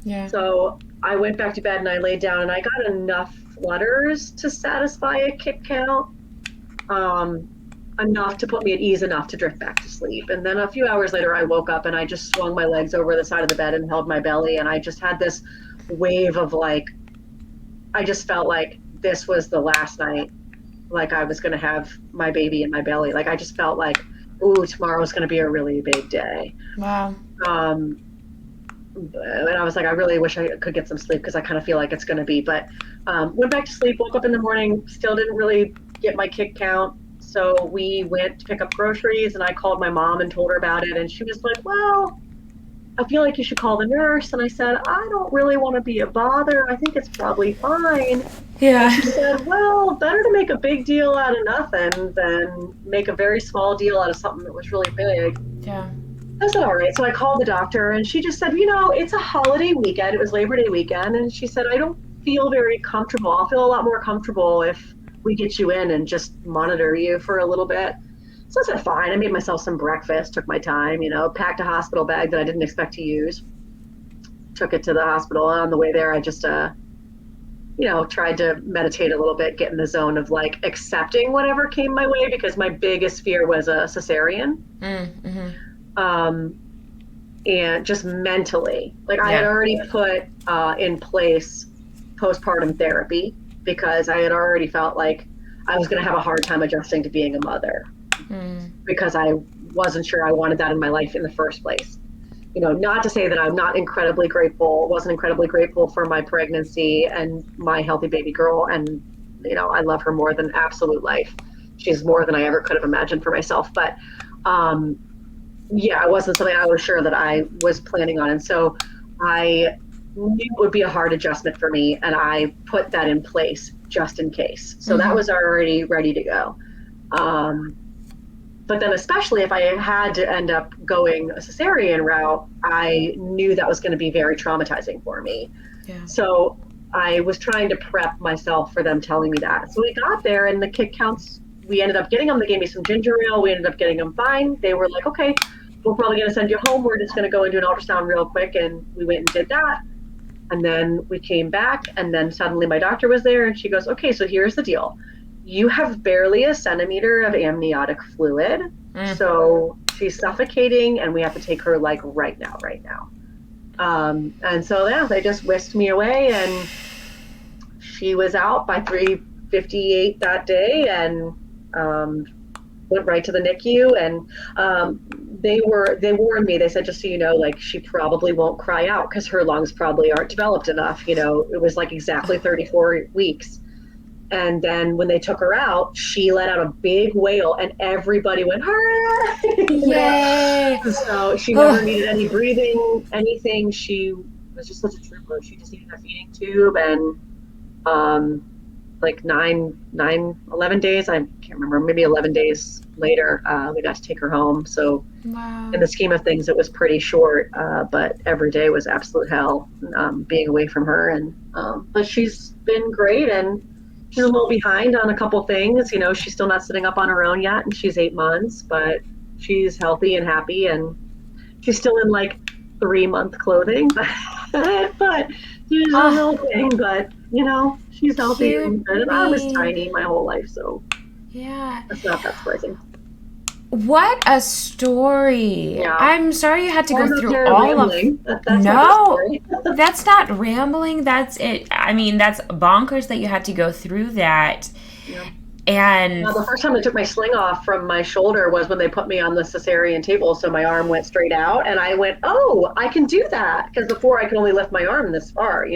A: Yeah.
B: So I went back to bed and I laid down, and I got enough flutters to satisfy a kick count, um, enough to put me at ease enough to drift back to sleep. And then a few hours later, I woke up and I just swung my legs over the side of the bed and held my belly. And I just had this wave of like, I just felt like this was the last night, like I was going to have my baby in my belly. Like I just felt like, ooh, tomorrow's going to be a really big day.
A: Wow.
B: Um, and I was like, I really wish I could get some sleep because I kind of feel like it's going to be. But went back to sleep, woke up in the morning, still didn't really get my kick count. So we went to pick up groceries, and I called my mom and told her about it. And she was like, well, I feel like you should call the nurse. And I said, I don't really want to be a bother. I think it's probably fine. And
A: Yeah.
B: she said, well, better to make a big deal out of nothing than make a very small deal out of something that was really big.
A: Yeah.
B: I said, all right. So I called the doctor, and she just said, it's a holiday weekend. It was Labor Day weekend. And she said, I don't feel very comfortable. I'll feel a lot more comfortable if we get you in and just monitor you for a little bit. So I said, fine. I made myself some breakfast, took my time, packed a hospital bag that I didn't expect to use, took it to the hospital. And on the way there, I just, tried to meditate a little bit, get in the zone of like accepting whatever came my way, because my biggest fear was a cesarean.
A: Mm-hmm.
B: And just mentally, like I had
A: Yeah.
B: already put in place postpartum therapy because I had already felt like I was going to have a hard time adjusting to being a mother because I wasn't sure I wanted that in my life in the first place. Not to say that I'm not wasn't incredibly grateful for my pregnancy and my healthy baby girl. And, I love her more than absolute life. She's more than I ever could have imagined for myself. But, yeah, it wasn't something I was sure that I was planning on. And so I knew it would be a hard adjustment for me. And I put that in place just in case. So that was already ready to go. But then especially if I had to end up going a cesarean route, I knew that was going to be very traumatizing for me.
A: Yeah.
B: So I was trying to prep myself for them telling me that. So we got there and the kid counts, we ended up getting them. They gave me some ginger ale. We ended up getting them fine. They were like, okay, we're probably going to send you home. We're just going to go and do an ultrasound real quick. And we went and did that. And then we came back and then suddenly my doctor was there and she goes, okay, so here's the deal. You have barely a centimeter of amniotic fluid. So she's suffocating and we have to take her like right now. And so, yeah, they just whisked me away and she was out by 3:58 that day and went right to the NICU. And they warned me. They said, just so you know, like she probably won't cry out because her lungs probably aren't developed enough. It was like exactly 34 weeks. And then when they took her out, she let out a big wail and everybody went, hurrah!
A: Yay!
B: So she never needed any breathing, anything. She was just such a trooper. She just needed a feeding tube. And like 11 days, I can't remember, maybe 11 days later, we got to take her home. So
A: Wow.
B: in the scheme of things, it was pretty short, but every day was absolute hell being away from her. But she's been great and she's a little behind on a couple things. She's still not sitting up on her own yet and she's 8 months, but she's healthy and happy and she's still in like 3-month clothing, but she's a little thing, but she's healthy and good. And I was tiny my whole life, so
A: yeah,
B: that's not that surprising.
A: What a story.
B: Yeah.
A: I'm sorry you had to go through
B: They're
A: all
B: rambling.
A: of No, that's not rambling. That's it. I mean, that's bonkers that you had to go through that.
B: Yeah.
A: And
B: the first time they took my sling off from my shoulder was when they put me on the cesarean table. So my arm went straight out and I went, oh, I can do that. Because before I could only lift my arm this far,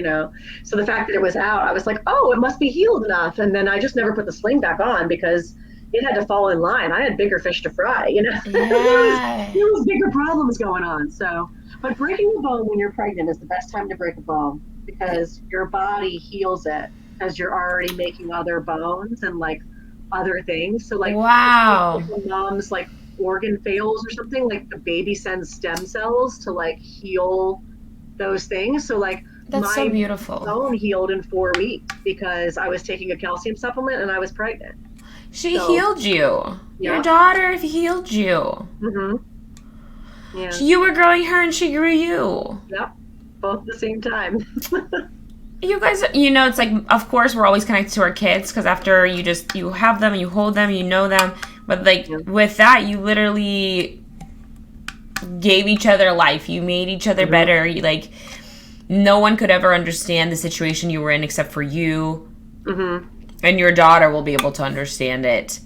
B: So the fact that it was out, I was like, oh, it must be healed enough. And then I just never put the sling back on because it had to fall in line. I had bigger fish to fry,
A: Yeah.
B: there was bigger problems going on. So, but breaking a bone when you're pregnant is the best time to break a bone because your body heals it because you're already making other bones and like other things. So like,
A: wow.
B: if mom's like organ fails or something, like the baby sends stem cells to like heal those things. So like
A: That's so beautiful.
B: bone healed in 4 weeks because I was taking a calcium supplement and I was pregnant.
A: She healed you.
B: Yeah.
A: Your daughter healed you.
B: Yeah.
A: You were growing her and she grew you.
B: Yep. Both at the same time.
A: You guys, it's like, of course, we're always connected to our kids because after you have them, you hold them, you know them. But like with that, you literally gave each other life. You made each other better. You like, no one could ever understand the situation you were in except for you. And your daughter will be able to understand it.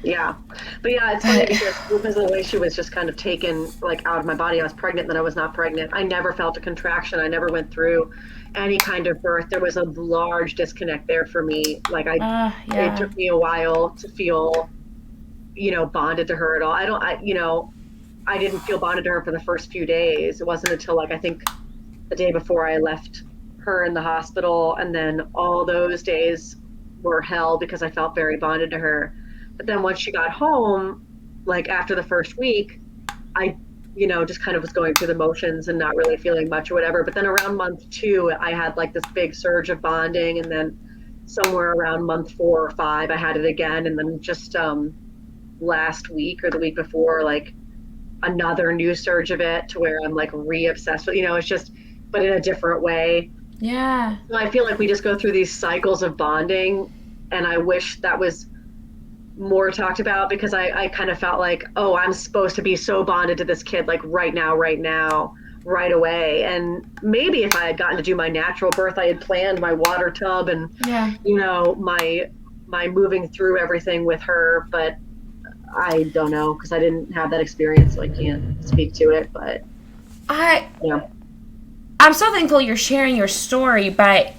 B: Yeah. But yeah, it's funny because of the way she was just kind of taken like out of my body. I was pregnant, then I was not pregnant. I never felt a contraction. I never went through any kind of birth. There was a large disconnect there for me. Like it took me a while to feel, bonded to her at all. I didn't feel bonded to her for the first few days. It wasn't until like, I think the day before I left her in the hospital. And then all those days were hell because I felt very bonded to her. But then once she got home, like after the first week, I just kind of was going through the motions and not really feeling much or whatever. But then around month 2, I had like this big surge of bonding. And then somewhere around month 4 or 5, I had it again. And then just last week or the week before, like another new surge of it to where I'm like re-obsessed with, it's just, but in a different way.
A: Yeah.
B: So I feel like we just go through these cycles of bonding. And I wish that was more talked about, because I kind of felt like, oh, I'm supposed to be so bonded to this kid, like right now, right away. And maybe if I had gotten to do my natural birth, I had planned my water tub and, my moving through everything with her. But I don't know, because I didn't have that experience, so I can't speak to it. But
A: I'm so thankful you're sharing your story, but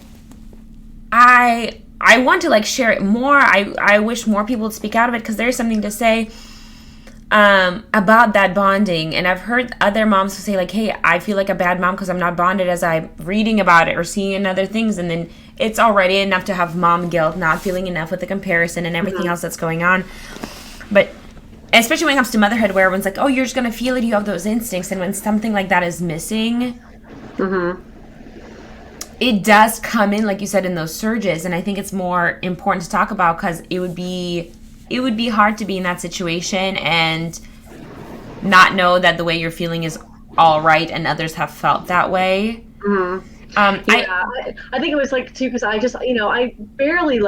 A: I want to like share it more. I wish more people would speak out of it, because there's something to say about that bonding. And I've heard other moms who say like, hey, I feel like a bad mom because I'm not bonded as I'm reading about it or seeing in other things. And then it's already enough to have mom guilt, not feeling enough with the comparison and everything else that's going on. But especially when it comes to motherhood, where everyone's like, oh, you're just going to feel it. You have those instincts. And when something like that is missing, it does come in, like you said, in those surges. And I think it's more important to talk about, because it would be hard to be in that situation and not know that the way you're feeling is all right and others have felt that way.
B: I think it was like too, because I just, I barely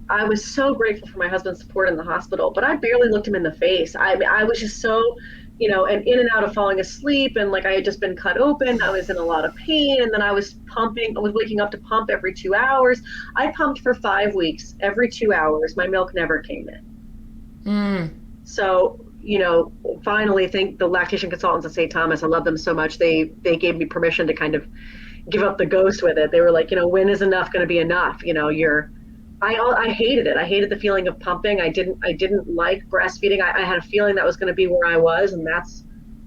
B: I was so grateful for my husband's support in the hospital, but I barely looked him in the face. I was just so, and in and out of falling asleep, and like I had just been cut open. I was in a lot of pain, and then I was waking up to pump every 2 hours. I pumped for 5 weeks, every 2 hours. My milk never came in. So, finally, thank the lactation consultants at St. Thomas. I love them so much. They gave me permission to kind of give up the ghost with it. They were like, when is enough going to be enough? I hated it. I hated the feeling of pumping. I didn't like breastfeeding. I had a feeling that was going to be where I was, and that's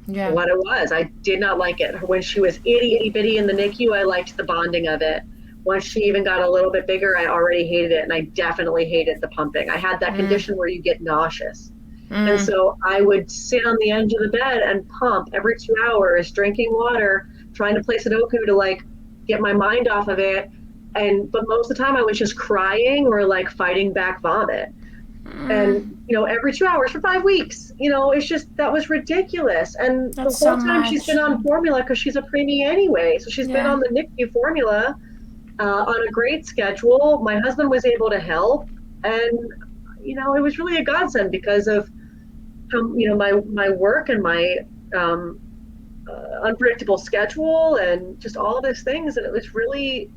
B: what it was. I did not like it. When she was itty bitty in the NICU, I liked the bonding of it. Once she even got a little bit bigger, I already hated it, and I definitely hated the pumping. I had that condition where you get nauseous. And so I would sit on the edge of the bed and pump every 2 hours, drinking water, trying to play Sudoku to like get my mind off of it. But most of the time I was just crying or like fighting back vomit. And, every 2 hours for 5 weeks, it's just, that was ridiculous. And that's the whole time she's been on formula, because she's a preemie anyway. So she's been on the NICU formula on a great schedule. My husband was able to help. And, it was really a godsend because of, my work and my unpredictable schedule and just all of these things. And it was really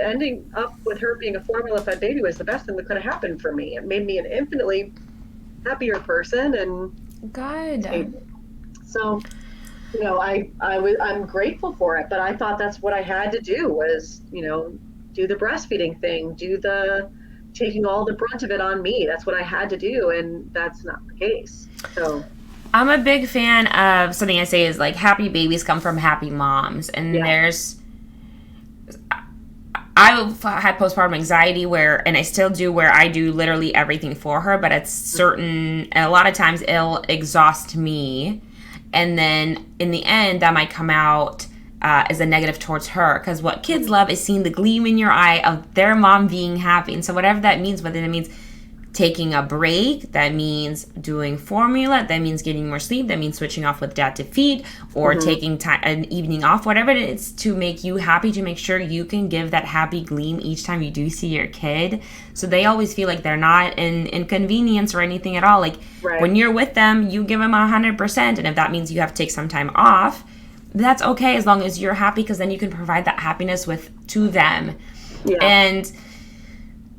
B: ending up with her being a formula-fed baby was the best thing that could have happened for me. It made me an infinitely happier person. And
A: good.
B: So, I'm grateful for it, but I thought that's what I had to do was, do the breastfeeding thing, do the taking all the brunt of it on me. That's what I had to do. And that's not the case. So
A: I'm a big fan of something I say is like happy babies come from happy moms. And I've had postpartum anxiety and I still do, where I do literally everything for her, but it's and a lot of times it'll exhaust me. And then in the end, that might come out as a negative towards her, because what kids love is seeing the gleam in your eye of their mom being happy. And so whatever that means, whether that means taking a break, that means doing formula, that means getting more sleep, that means switching off with dad to feed, or taking an evening off, whatever it is to make you happy, to make sure you can give that happy gleam each time you do see your kid, so they always feel like they're not in inconvenience or anything at all. Like when you're with them, you give them 100%, and if that means you have to take some time off, that's okay, as long as you're happy, because then you can provide that happiness to them. And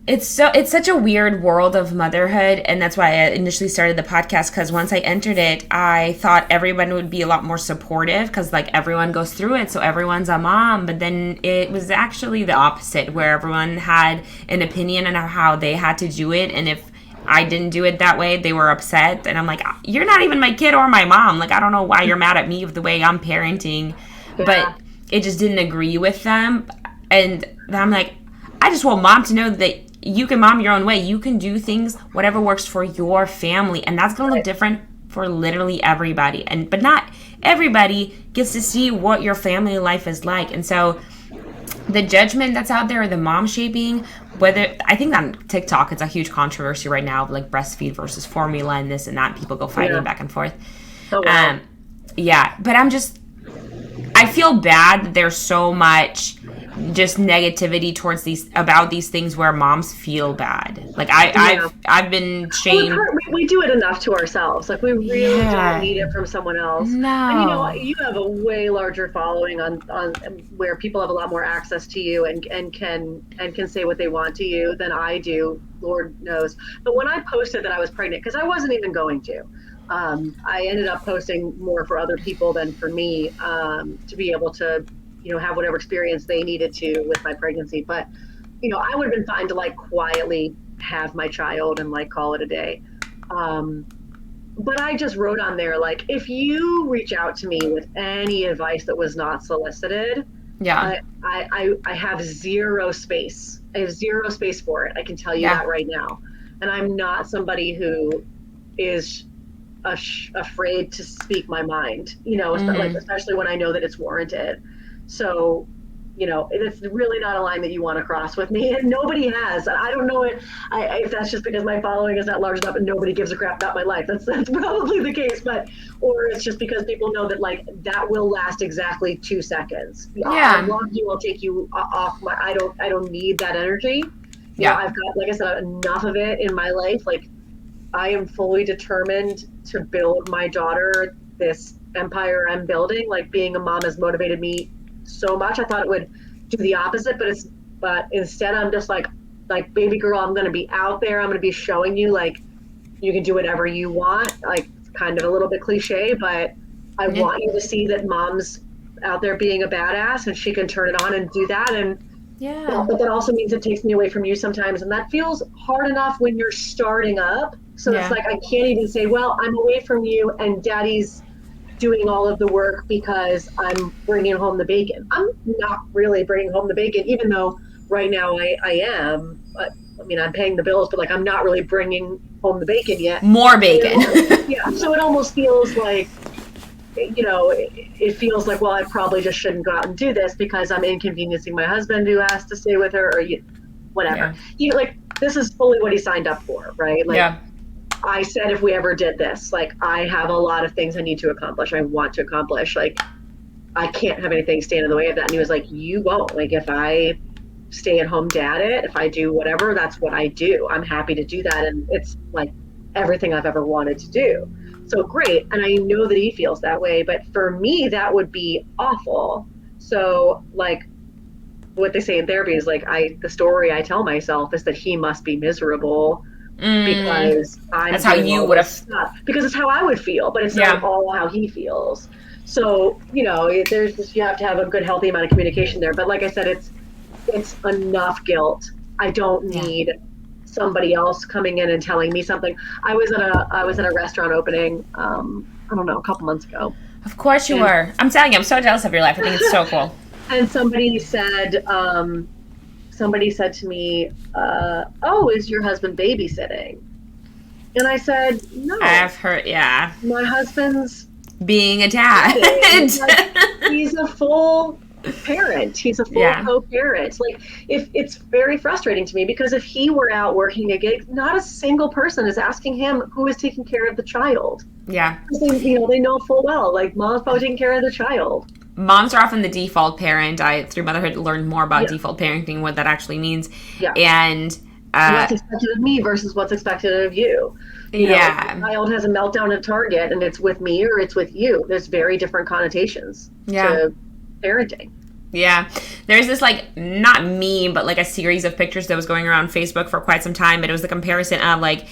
A: it's such a weird world of motherhood, and that's why I initially started the podcast, because once I entered it, I thought everyone would be a lot more supportive, because like everyone goes through it, so everyone's a mom. But then it was actually the opposite, where everyone had an opinion on how they had to do it, and if I didn't do it that way, they were upset. And I'm like, you're not even my kid or my mom. Like, I don't know why you're mad at me with the way I'm parenting. But it just didn't agree with them. And I'm like, I just want mom to know that you can mom your own way. You can do things, whatever works for your family. And that's going to look different for literally everybody. But not everybody gets to see what your family life is like. And so the judgment that's out there, the mom shaping, whether, I think on TikTok it's a huge controversy right now of like breastfeed versus formula and this and that, and people go fighting back and forth.
B: Oh, wow.
A: But I feel bad that there's so much just negativity towards these things where moms feel bad. Like I've been shamed.
B: We do it enough to ourselves. Like we really don't need it from someone else.
A: No.
B: And you have a way larger following on where people have a lot more access to you and can say what they want to you than I do. Lord knows. But when I posted that I was pregnant, because I wasn't even going to. I ended up posting more for other people than for me, to be able to, have whatever experience they needed to with my pregnancy. But, I would have been fine to like quietly have my child and like call it a day. But I just wrote on there, like, if you reach out to me with any advice that was not solicited, I have zero space. I have zero space for it. I can tell you that right now. And I'm not somebody who is afraid to speak my mind, especially when I know that it's warranted. So, it's really not a line that you want to cross with me, and nobody has. I don't know if that's just because my following is not large enough and nobody gives a crap about my life. That's probably the case, or it's just because people know that like that will last exactly 2 seconds. I'll love you, I'll take you off I don't need that energy. I've got, like I said, enough of it in my life. Like, I am fully determined to build my daughter this empire I'm building. Like, being a mom has motivated me so much. I thought it would do the opposite, but instead I'm just like, baby girl, I'm going to be out there. I'm going to be showing you, like, you can do whatever you want. Like, it's kind of a little bit cliche, but I want you to see that mom's out there being a badass and she can turn it on and do that. And but that also means it takes me away from you sometimes. And that feels hard enough when you're starting up. So it's like, I can't even say, well, I'm away from you and daddy's doing all of the work because I'm bringing home the bacon. I'm not really bringing home the bacon, even though right now I am. But, I'm paying the bills, but like, I'm not really bringing home the bacon yet.
A: More bacon.
B: So it almost feels like, it feels like, well, I probably just shouldn't go out and do this because I'm inconveniencing my husband who has to stay with her, or whatever. Like, this is fully what he signed up for, right? Like, I said, if we ever did this, like, I have a lot of things I need to accomplish. I want to accomplish. Like, I can't have anything stand in the way of that. And he was like, you won't. Like, if I stay at home dad it, if I do whatever, that's what I do. I'm happy to do that. And it's like everything I've ever wanted to do. So great. And I know that he feels that way. But for me, that would be awful. So, like, what they say in therapy is like, the story I tell myself is that he must be miserable. Because that's how you would have, because it's how I would feel, but it's not all how he feels. So, there's just, you have to have a good, healthy amount of communication there. But like I said, it's enough guilt. I don't need somebody else coming in and telling me something. I was at a restaurant opening, I don't know, a couple months ago.
A: Of course you were. I'm telling you, I'm so jealous of your life. I think it's so cool.
B: And somebody said to me, oh, is your husband babysitting? And I said, no.
A: I've heard,
B: my husband's
A: being a dad.
B: He's a full parent. He's a full co-parent. Like, if it's very frustrating to me, because if he were out working a gig, not a single person is asking him who is taking care of the child. Yeah. They know full well, like, mom's probably taking care of the child.
A: Moms are often the default parent. I, through Motherhood, learned more about default parenting, what that actually means. Yeah. And
B: what's expected of me versus what's expected of you. You know, if a child has a meltdown at Target and it's with me or it's with you, there's very different connotations to parenting.
A: Yeah. There's this, like, not meme, but like a series of pictures that was going around Facebook for quite some time. But it was the comparison of, like,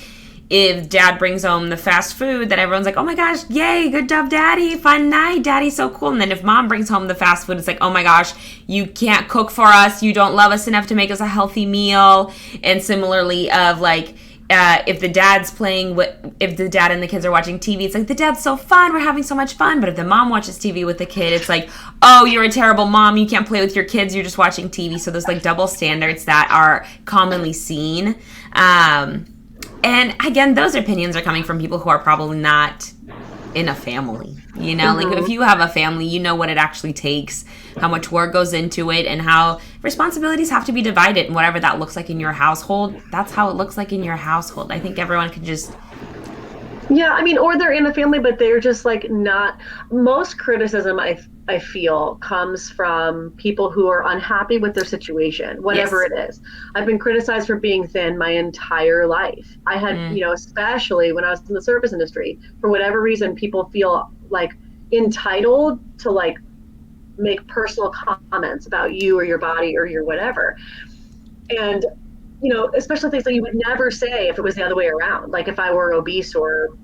A: if dad brings home the fast food, that everyone's like, oh my gosh, yay, good job, daddy, fun night, daddy's so cool. And then if mom brings home the fast food, it's like, oh my gosh, you can't cook for us, you don't love us enough to make us a healthy meal. And similarly of, like, if the dad's if the dad and the kids are watching TV, it's like, the dad's so fun, we're having so much fun. But if the mom watches TV with the kid, it's like, oh, you're a terrible mom, you can't play with your kids, you're just watching TV. So there's, like, double standards that are commonly seen. And again, those opinions are coming from people who are probably not in a family. You know, like if
B: Hmm.
A: you have a family, you know what it actually takes, how much work goes into it, and how responsibilities have to be divided. And whatever that looks like in your household, that's how it looks like in your household. I think everyone can just,
B: Yeah, I mean, or they're in a family, but they're just like not. Most criticism I feel comes from people who are unhappy with their situation, whatever
A: yes.
B: it is. I've been criticized for being thin my entire life. I had,
A: Mm,
B: especially when I was in the service industry, for whatever reason, people feel like entitled to like make personal comments about you or your body or your whatever. And especially things that you would never say if it was the other way around, like if I were obese or,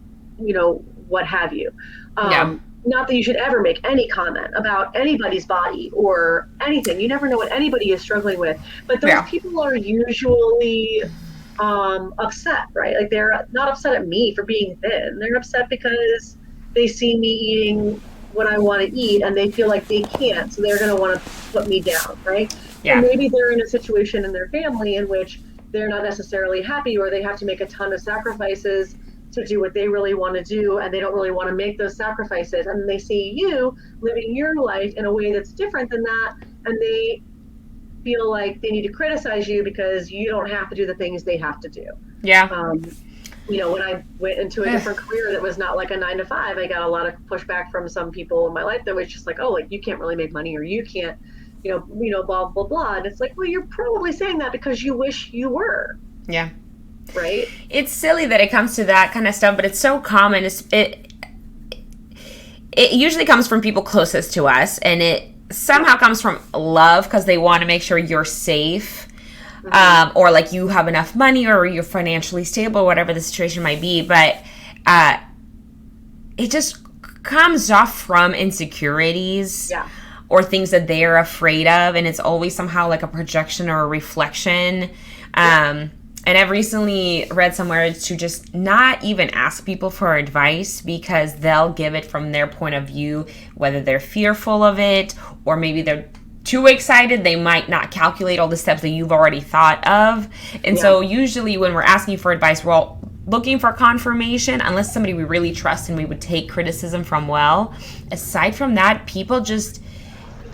B: what have you.
A: yeah.
B: Not that you should ever make any comment about anybody's body or anything. You never know what anybody is struggling with. But those
A: Yeah.
B: people are usually upset, right? Like they're not upset at me for being thin. They're upset because they see me eating what I want to eat and they feel like they can't. So they're going to want to put me down, right? And
A: Yeah.
B: maybe they're in a situation in their family in which they're not necessarily happy or they have to make a ton of sacrifices to do what they really want to do and they don't really want to make those sacrifices and they see you living your life in a way that's different than that and they feel like they need to criticize you because you don't have to do the things they have to do.
A: Yeah.
B: um, when I went into a different career that was not like a 9 to 5, I got a lot of pushback from some people in my life that was just like, oh, like you can't really make money or you can't, blah, blah, blah. And it's like, well, you're probably saying that because you wish you were,
A: Yeah.
B: right?
A: It's silly that it comes to that kind of stuff, but it's so common. It usually comes from people closest to us, and it somehow comes from love because they want to make sure you're safe,
B: Mm-hmm.
A: or like you have enough money or you're financially stable, whatever the situation might be. But uh, it just comes off from insecurities
B: Yeah.
A: or things that they're afraid of, and it's always somehow like a projection or a reflection.
B: Yeah.
A: And I've recently read somewhere to just not even ask people for advice because they'll give it from their point of view, whether they're fearful of it or maybe they're too excited. They might not calculate all the steps that you've already thought of. And
B: Yeah.
A: so usually when we're asking for advice, we're all looking for confirmation, unless somebody we really trust and we would take criticism from well. Aside from that, people just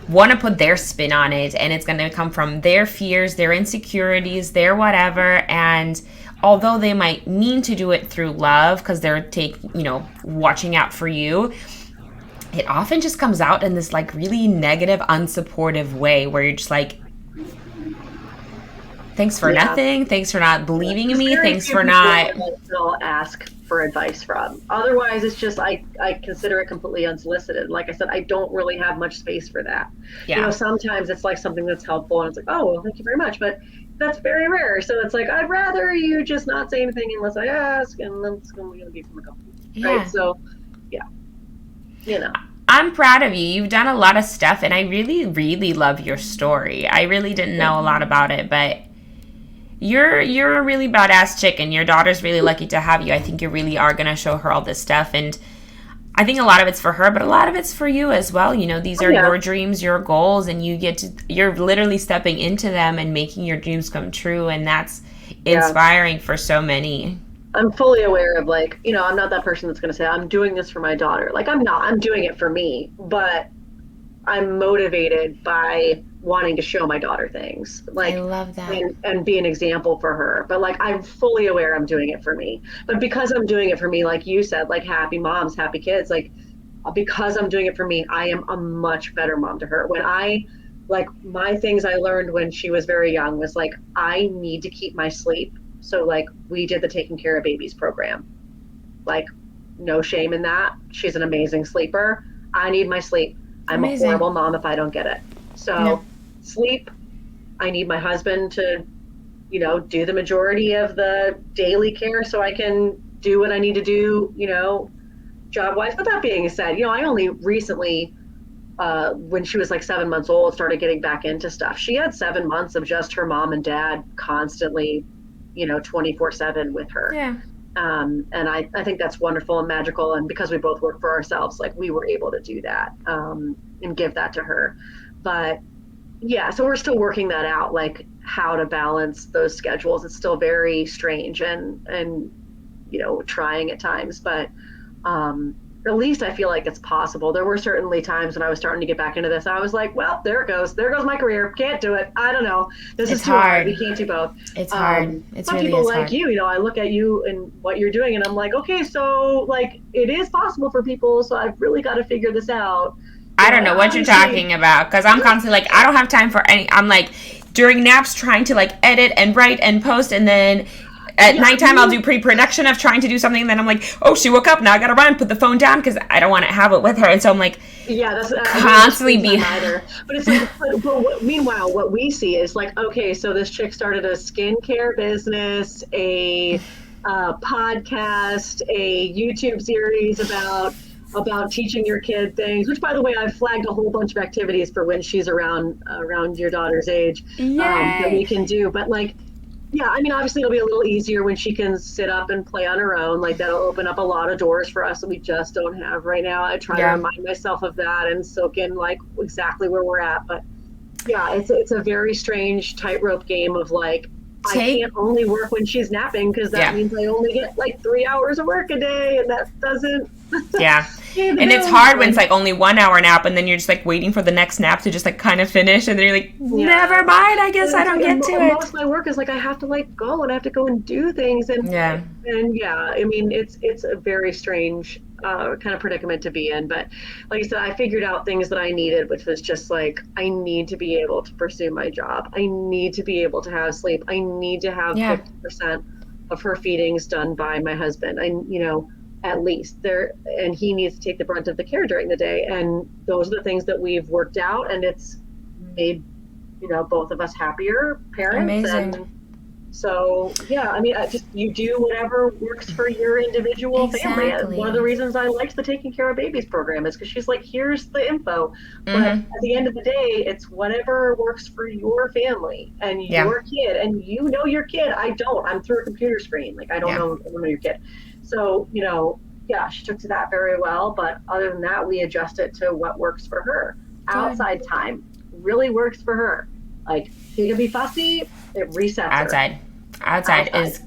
A: want to put their spin on it, and it's going to come from their fears, their insecurities, their whatever. And although they might mean to do it through love because they're watching out for you, it often just comes out in this like really negative, unsupportive way where you're just like, thanks for
B: Yeah.
A: nothing, thanks for not
B: Yeah.
A: believing in
B: There's
A: me,
B: very
A: thanks
B: few
A: for
B: people
A: not.
B: that I'll ask for advice from. Otherwise, it's just I consider it completely unsolicited. Like I said, I don't really have much space for that.
A: Yeah.
B: Sometimes it's like something that's helpful, and it's like, oh, well, thank you very much, but that's very rare. So it's like I'd rather you just not say anything unless I ask, and then it's going to be from a couple people, right?
A: Yeah.
B: So yeah, you know,
A: I'm proud of you. You've done a lot of stuff, and I really, really love your story. I really didn't know a lot about it, but you're a really badass chick, and your daughter's really lucky to have you. I think you really are gonna show her all this stuff, and I think a lot of it's for her, but a lot of it's for you as well. These
B: oh,
A: are
B: yeah,
A: your dreams, your goals, and you're literally stepping into them and making your dreams come true, and that's
B: yeah.
A: inspiring for so many.
B: I'm fully aware of like, I'm not that person that's going to say I'm doing this for my daughter. Like I'm not. I'm doing it for me, but I'm motivated by wanting to show my daughter things,
A: I
B: like,
A: love that.
B: and be an example for her. But like, I'm fully aware I'm doing it for me. But because I'm doing it for me, like you said, like happy moms, happy kids, like because I'm doing it for me, I am a much better mom to her. Like my things I learned when she was very young was like, I need to keep my sleep. So like we did the taking care of babies program. Like no shame in that. She's an amazing sleeper. I need my sleep. I'm a
A: Amazing.
B: horrible mom if I don't get it.
A: No.
B: So sleep, I need my husband to, do the majority of the daily care so I can do what I need to do, job wise. But that being said, I only recently, when she was like 7 months old, started getting back into stuff. She had 7 months of just her mom and dad constantly, 24/7 with her.
A: Yeah.
B: And I think that's wonderful and magical. And because we both work for ourselves, like we were able to do that, and give that to her. But yeah, so we're still working that out, like how to balance those schedules. It's still very strange and trying at times, but at least I feel like it's possible. There were certainly times when I was starting to get back into this. I was like, well, there it goes. There goes my career. Can't do it. I don't know. This is
A: It's
B: too hard.
A: hard.
B: We can't do both.
A: It's hard. It
B: Some
A: really
B: people
A: is
B: like
A: hard.
B: you know, I look at you and what you're doing and I'm like, okay, so like it is possible for people. So I've really got to figure this out.
A: I
B: You
A: don't
B: know,
A: know what you're talking about because I'm constantly like, I don't have time for any. I'm like, during naps, trying to like edit and write and post, and then at
B: yeah,
A: nighttime, I'll do pre-production of trying to do something, and then I'm like, oh, she woke up, now I gotta run, put the phone down because I don't want to have it with her, and so I'm like,
B: yeah, that's
A: constantly be.
B: either. But it's like, meanwhile, what we see is like, okay, so this chick started a skincare business, a podcast, a YouTube series about teaching your kid things. Which, by the way, I've flagged a whole bunch of activities for when she's around your daughter's age that we
A: Yay.
B: can do. But like, yeah, I mean, obviously it'll be a little easier when she can sit up and play on her own. Like that'll open up a lot of doors for us that we just don't have right now. I try to
A: Yeah.
B: remind myself of that and soak in like exactly where we're at. But yeah, it's a very strange tightrope game of like I
A: Take
B: can't only work when she's napping because that
A: Yeah.
B: means I only get like 3 hours of work a day, and that doesn't.
A: Yeah.
B: pay the
A: And it's
B: bills.
A: hard when it's like only 1 hour nap and then you're just like waiting for the next nap to just like kind of finish and then you're like,
B: Yeah.
A: never mind, I guess I
B: And
A: don't get to
B: most
A: it.
B: of my work is like I have to like go and I have to go and do things
A: Yeah.
B: and yeah, I mean it's a very strange kind of predicament to be in. But like I said, I figured out things that I needed, which was just like I need to be able to pursue my job. I need to be able to have sleep. I need to have
A: Yeah.
B: 50% of her feedings done by my husband. At least there, and he needs to take the brunt of the care during the day. And those are the things that we've worked out, and it's made both of us happier parents.
A: Amazing.
B: And so yeah, I mean, just you do whatever works for your individual family.
A: Exactly.
B: One of the reasons I liked the Taking Care of Babies program is because she's like, here's the info, but
A: Mhm.
B: at the end of the day, it's whatever works for your family and
A: Yeah.
B: your kid. And you know your kid. I don't. I'm through a computer screen. Like I don't
A: Yeah.
B: know your kid. So yeah, she took to that very well. But other than that, we adjust it to what works for her.
A: Good.
B: Outside time really works for her. Like she can be fussy, it resets her.
A: Outside. Outside is,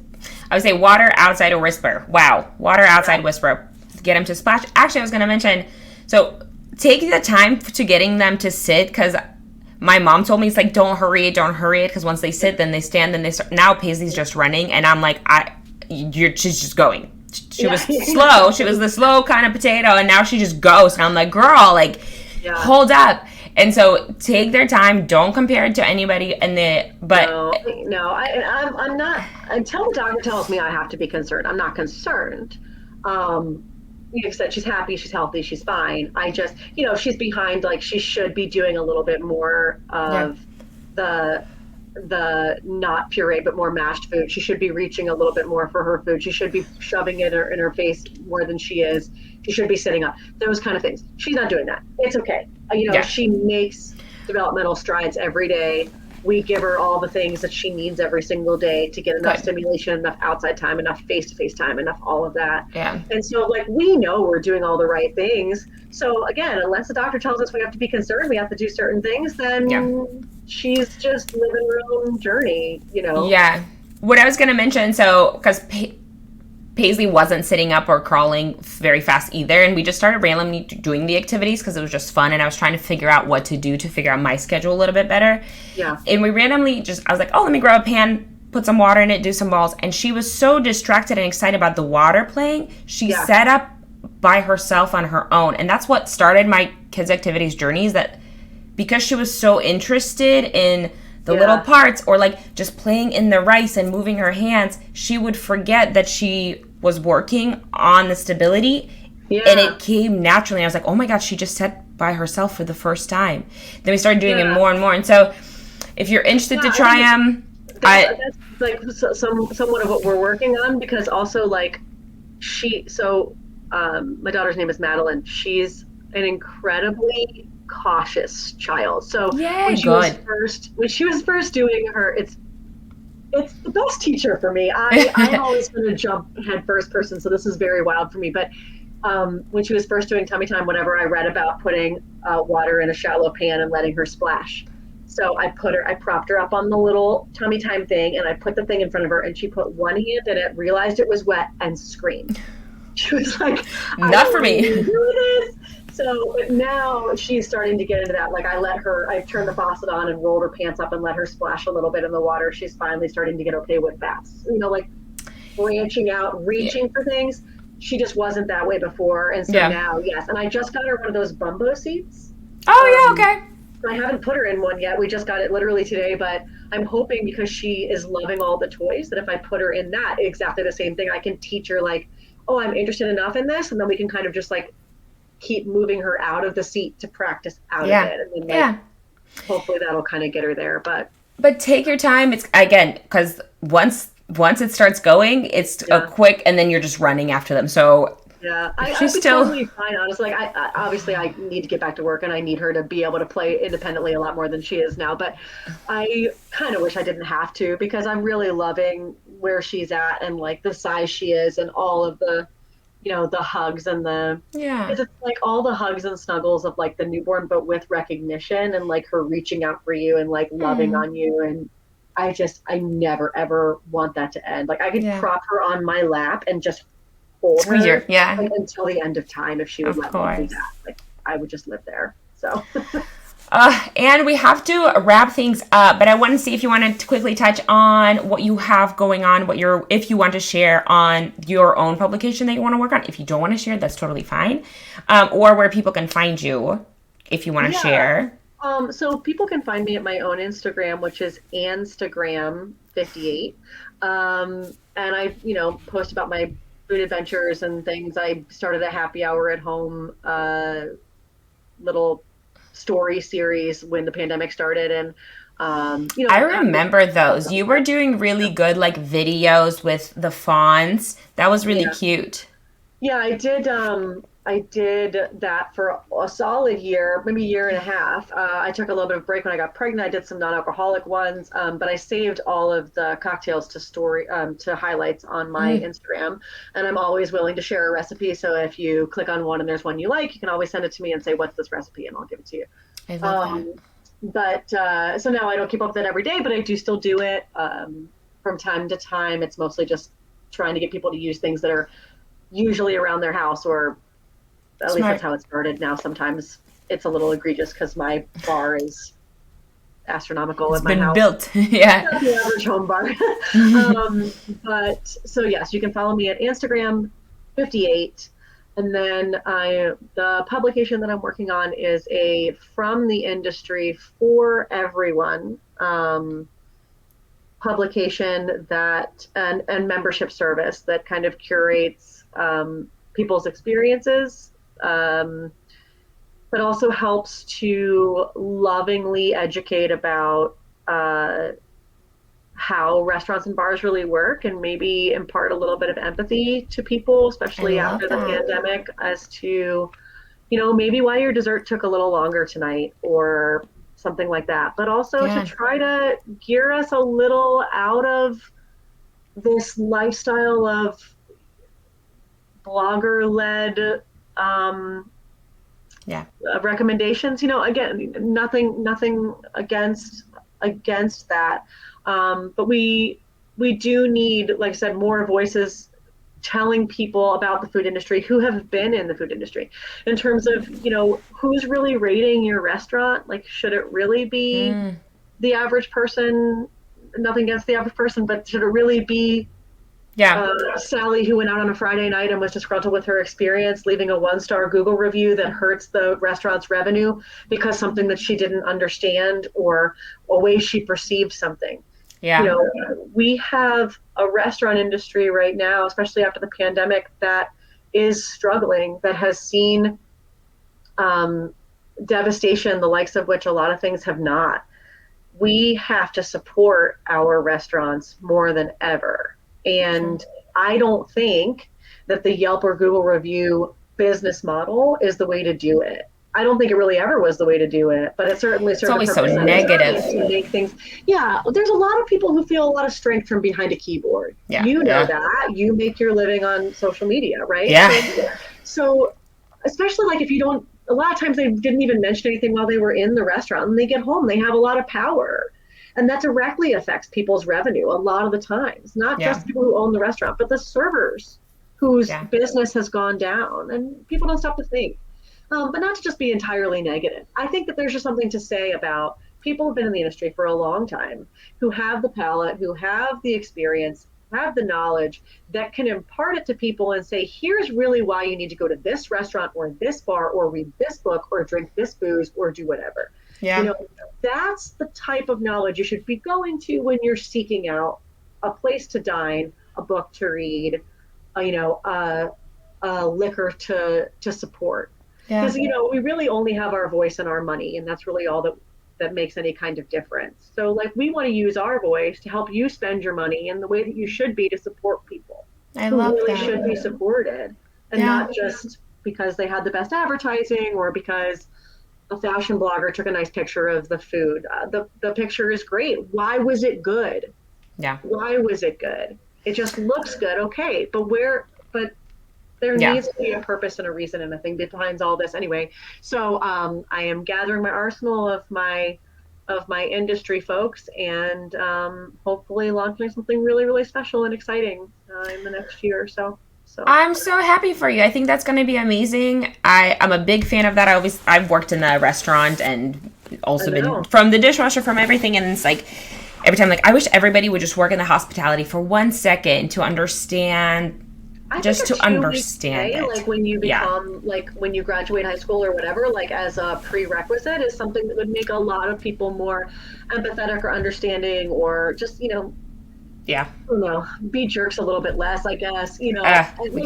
A: I would say water, outside, or whisper. Wow. Water, outside, whisper. Get them to splash. Actually, I was going to mention, so take the time to getting them to sit because my mom told me, it's like, don't hurry it, because once they sit, then they stand, then they start. Now Paisley's just running, and I'm like, she's just going. She was slow. She was the slow kind of potato, and now she just goes. And I'm like, girl, like, hold up. And so take their time. Don't compare it to anybody. But
B: no, I'm not. Until the doctor tells me I have to be concerned, I'm not concerned. You said she's happy, she's healthy, she's fine. I just, she's behind. Like she should be doing a little bit more of the not puree but more mashed food. She should be reaching a little bit more for her food. She should be shoving it in her face more than she is. She should be sitting up. Those kind of things. She's not doing that. It's okay. She makes developmental strides every day. We give her all the things that she needs every single day to get enough stimulation, enough outside time, enough face-to-face time, enough all of that.
A: Yeah.
B: And so, like, we know we're doing all the right things. So, again, unless the doctor tells us we have to be concerned, we have to do certain things, then she's just living her own journey,
A: Yeah. What I was going to mention, so, because Paisley wasn't sitting up or crawling very fast either, and we just started randomly doing the activities because it was just fun, and I was trying to figure out what to do to figure out my schedule a little bit better.
B: Yeah.
A: And we randomly I was like, oh, let me grab a pan, put some water in it, do some balls, and she was so distracted and excited about the water playing, she sat up by herself on her own, and that's what started my kids' activities journeys, that because she was so interested in the little parts or like just playing in the rice and moving her hands, she would forget that she was working on the stability, and it came naturally. I was like, oh my God, she just sat by herself for the first time. Then we started doing it more and more. And so if you're interested to try them,
B: that's like somewhat of what we're working on, because also like my daughter's name is Madeline. She's an incredibly cautious child. So when she was first doing her, it's the best teacher for me. I'm always going to jump head first person, so this is very wild for me. But when she was first doing tummy time, whenever I read about putting water in a shallow pan and letting her splash, so I propped her up on the little tummy time thing, and I put the thing in front of her, and she put one hand in it, realized it was wet, and screamed. She was like, I
A: Not
B: don't
A: for
B: want to
A: me.
B: do this. So, but now she's starting to get into that. Like I turned the faucet on and rolled her pants up and let her splash a little bit in the water. She's finally starting to get okay with that. Like branching out,
A: Yeah.
B: reaching for things. She just wasn't that way before. And so
A: Yeah.
B: now, yes. And I just got her one of those bumbo seats.
A: Oh,
B: Um,
A: yeah, okay.
B: I haven't put her in one yet. We just got it literally today, but I'm hoping because she is loving all the toys that if I put her in that exactly the same thing, I can teach her like, oh, I'm interested enough in this, and then we can kind of just like keep moving her out of the seat to practice out of
A: Yeah.
B: it, and then like
A: Yeah.
B: hopefully that'll kind of get her there. But
A: But take your time. It's again because once it starts going, it's a
B: yeah,
A: quick, and then you're just running after them. So
B: yeah,
A: if
B: I'd
A: she's
B: be
A: still,
B: totally fine, honestly. Like I obviously I need to get back to work, and I need her to be able to play independently a lot more than she is now. But I kind of wish I didn't have to because I'm really loving where she's at and like the size she is and all of the the hugs and the
A: yeah,
B: because it's like all the hugs and snuggles of like the newborn, but with recognition and like her reaching out for you and like loving
A: mm,
B: on you. And I never ever want that to end. Like I could
A: yeah,
B: prop her on my lap and just hold
A: squeeze
B: her
A: your, yeah,
B: until the end of time if she would
A: of
B: let me do
A: course.
B: that. Like I would just live there. So
A: And we have to wrap things up, but I want to see if you wanted to quickly touch on what you have going on, if you want to share on your own publication that you want to work on. If you don't want to share, that's totally fine. Or where people can find you if you want to
B: yeah.
A: share.
B: So people can find me at my own Instagram, which is Anstagram58. And I, post about my food adventures and things. I started a happy hour at home, little story series when the pandemic started. And,
A: I
B: after,
A: remember those. You were doing really good like videos with the fonts. That was really
B: yeah.
A: cute.
B: Yeah, I did that for a solid year, maybe a year and a half. I took a little bit of break when I got pregnant. I did some non-alcoholic ones, but I saved all of the cocktails to highlights on my
A: Mm,
B: Instagram, and I'm always willing to share a recipe. So if you click on one and there's one you like, you can always send it to me and say, "What's this recipe?" and I'll give it to you.
A: I love that.
B: Um, but so now I don't keep up with it every day, but I do still do it from time to time. It's mostly just trying to get people to use things that are usually around their house, or at least that's
A: Smart.
B: how it started. Now sometimes it's a little egregious because my bar is astronomical
A: It's
B: in my
A: been
B: house.
A: built. Yeah.
B: Not the average home bar. But so yes, you can follow me at Instagram 58. And then the publication that I'm working on is a from the industry for everyone publication and membership service that kind of curates people's experiences, but also helps to lovingly educate about how restaurants and bars really work and maybe impart a little bit of empathy to people,
A: I
B: especially
A: love
B: after the
A: that.
B: pandemic, as to, maybe why your dessert took a little longer tonight or something like that. But also to
A: Yeah.
B: try to gear us a little out of this lifestyle of blogger led
A: Yeah.
B: recommendations. Again, nothing against that, but we do need, like I said, more voices telling people about the food industry who have been in the food industry in terms of who's really rating your restaurant. Like, should it really be
A: Mm,
B: the average person? Nothing against the average person, but should it really be
A: yeah.
B: Sally, who went out on a Friday night and was disgruntled with her experience, leaving a one-star Google review that hurts the restaurant's revenue because something that she didn't understand or a way she perceived something?
A: Yeah.
B: We have a restaurant industry right now, especially after the pandemic, that is struggling, that has seen devastation, the likes of which a lot of things have not. We have to support our restaurants more than ever.
A: True.
B: And I don't think that the Yelp or Google review business model is the way to do it. I don't think it really ever was the way to do it, but it certainly
A: It's
B: served a
A: always so
B: purpose at the
A: negative.
B: time to make things. Yeah, there's a lot of people who feel a lot of strength from behind a keyboard.
A: Yeah.
B: You know
A: Yeah.
B: that. You make your living on social media, right?
A: Yeah.
B: So especially like if you don't, a lot of times they didn't even mention anything while they were in the restaurant, and they get home, they have a lot of power. And that directly affects people's revenue a lot of the times, not
A: Yeah.
B: just people who own the restaurant, but the servers. whose business has gone down, and people don't stop to think. But not to just be entirely negative. I think that there's just something to say about people who've been in the industry for a long time, who have the palate, who have the experience, have the knowledge that can impart it to people and say, here's really why you need to go to this restaurant or this bar or read this book or drink this booze or do whatever.
A: Yeah.
B: You know, that's the type of knowledge you should be going to when you're seeking out a place to dine, a book to read, a liquor to support. Because, we really only have our voice and our money, and that's really all that makes any kind of difference. So, like, we want to use our voice to help you spend your money in the way that you should be to support people who really should be supported, and not just because they had the best advertising or because a fashion blogger took a nice picture of the food. The picture is great. Why was it good?
A: Yeah.
B: Why was it good? It just looks good. Okay. But there needs to be a purpose and a reason and a thing behind all this anyway. So I am gathering my arsenal of my industry folks and hopefully launching something really, really special and exciting in the next year or so. So
A: I'm so happy for you. I think that's going to be amazing. I'm a big fan of that. I've worked in the restaurant and also been from the dishwasher, from everything. And it's like every time, like, I wish everybody would just work in the hospitality for 1 second to understand. Just to understand it.
B: Like when you become, like when you graduate high school or whatever, like as a prerequisite is something that would make a lot of people more empathetic or understanding, or just, be jerks a little bit less, I guess,
A: we can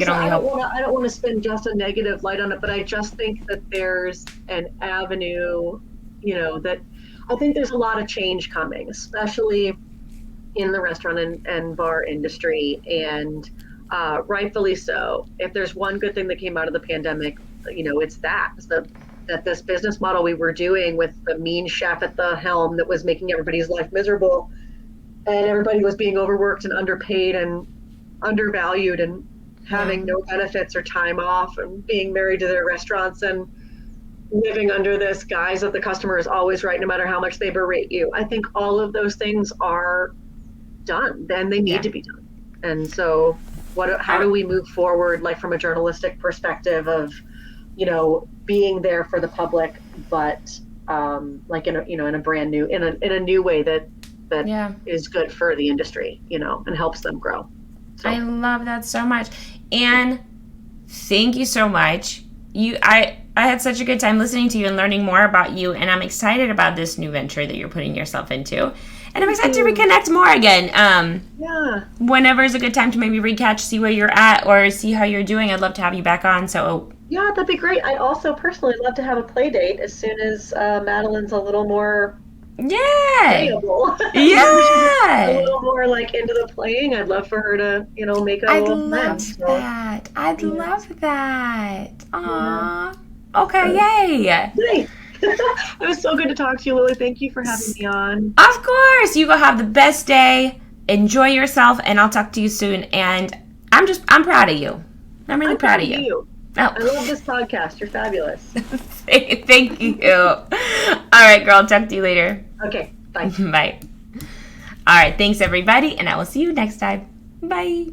A: only hope.
B: I don't want to spend just a negative light on it, but I just think that there's an avenue, that I think there's a lot of change coming, especially in the restaurant and bar industry. And rightfully so. If there's one good thing that came out of the pandemic, it's that this business model we were doing with the mean chef at the helm that was making everybody's life miserable, and everybody was being overworked and underpaid and undervalued and having no benefits or time off and being married to their restaurants and living under this guise that the customer is always right no matter how much they berate you. I think all of those things are done, then they need to be done. And so how do we move forward, like from a journalistic perspective of, being there for the public, but like in a brand new, in a new way that is good for the industry, and helps them grow. So.
A: I love that so much. Ann, thank you so much. I had such a good time listening to you and learning more about you, and I'm excited about this new venture that you're putting yourself into. And I'm excited to reconnect more again. Whenever is a good time to maybe recatch, see where you're at, or see how you're doing. I'd love to have you back on. So
B: yeah, that'd be great. I'd also personally love to have a play date as soon as Madeline's a little more playable.
A: Yeah.
B: A little more like into the playing. I'd love for her to, make a little mess.
A: I'd love that. Aww. Okay, yay.
B: It was so good to talk to you, Lily. Thank you for having me on.
A: Of course. You go have the best day. Enjoy yourself, and I'll talk to you soon. And I'm proud of you. I'm really proud of you. Oh.
B: I love this podcast. You're fabulous.
A: Thank you. All right, girl. Talk to you later.
B: Okay. Bye.
A: Bye. All right. Thanks, everybody, and I will see you next time. Bye.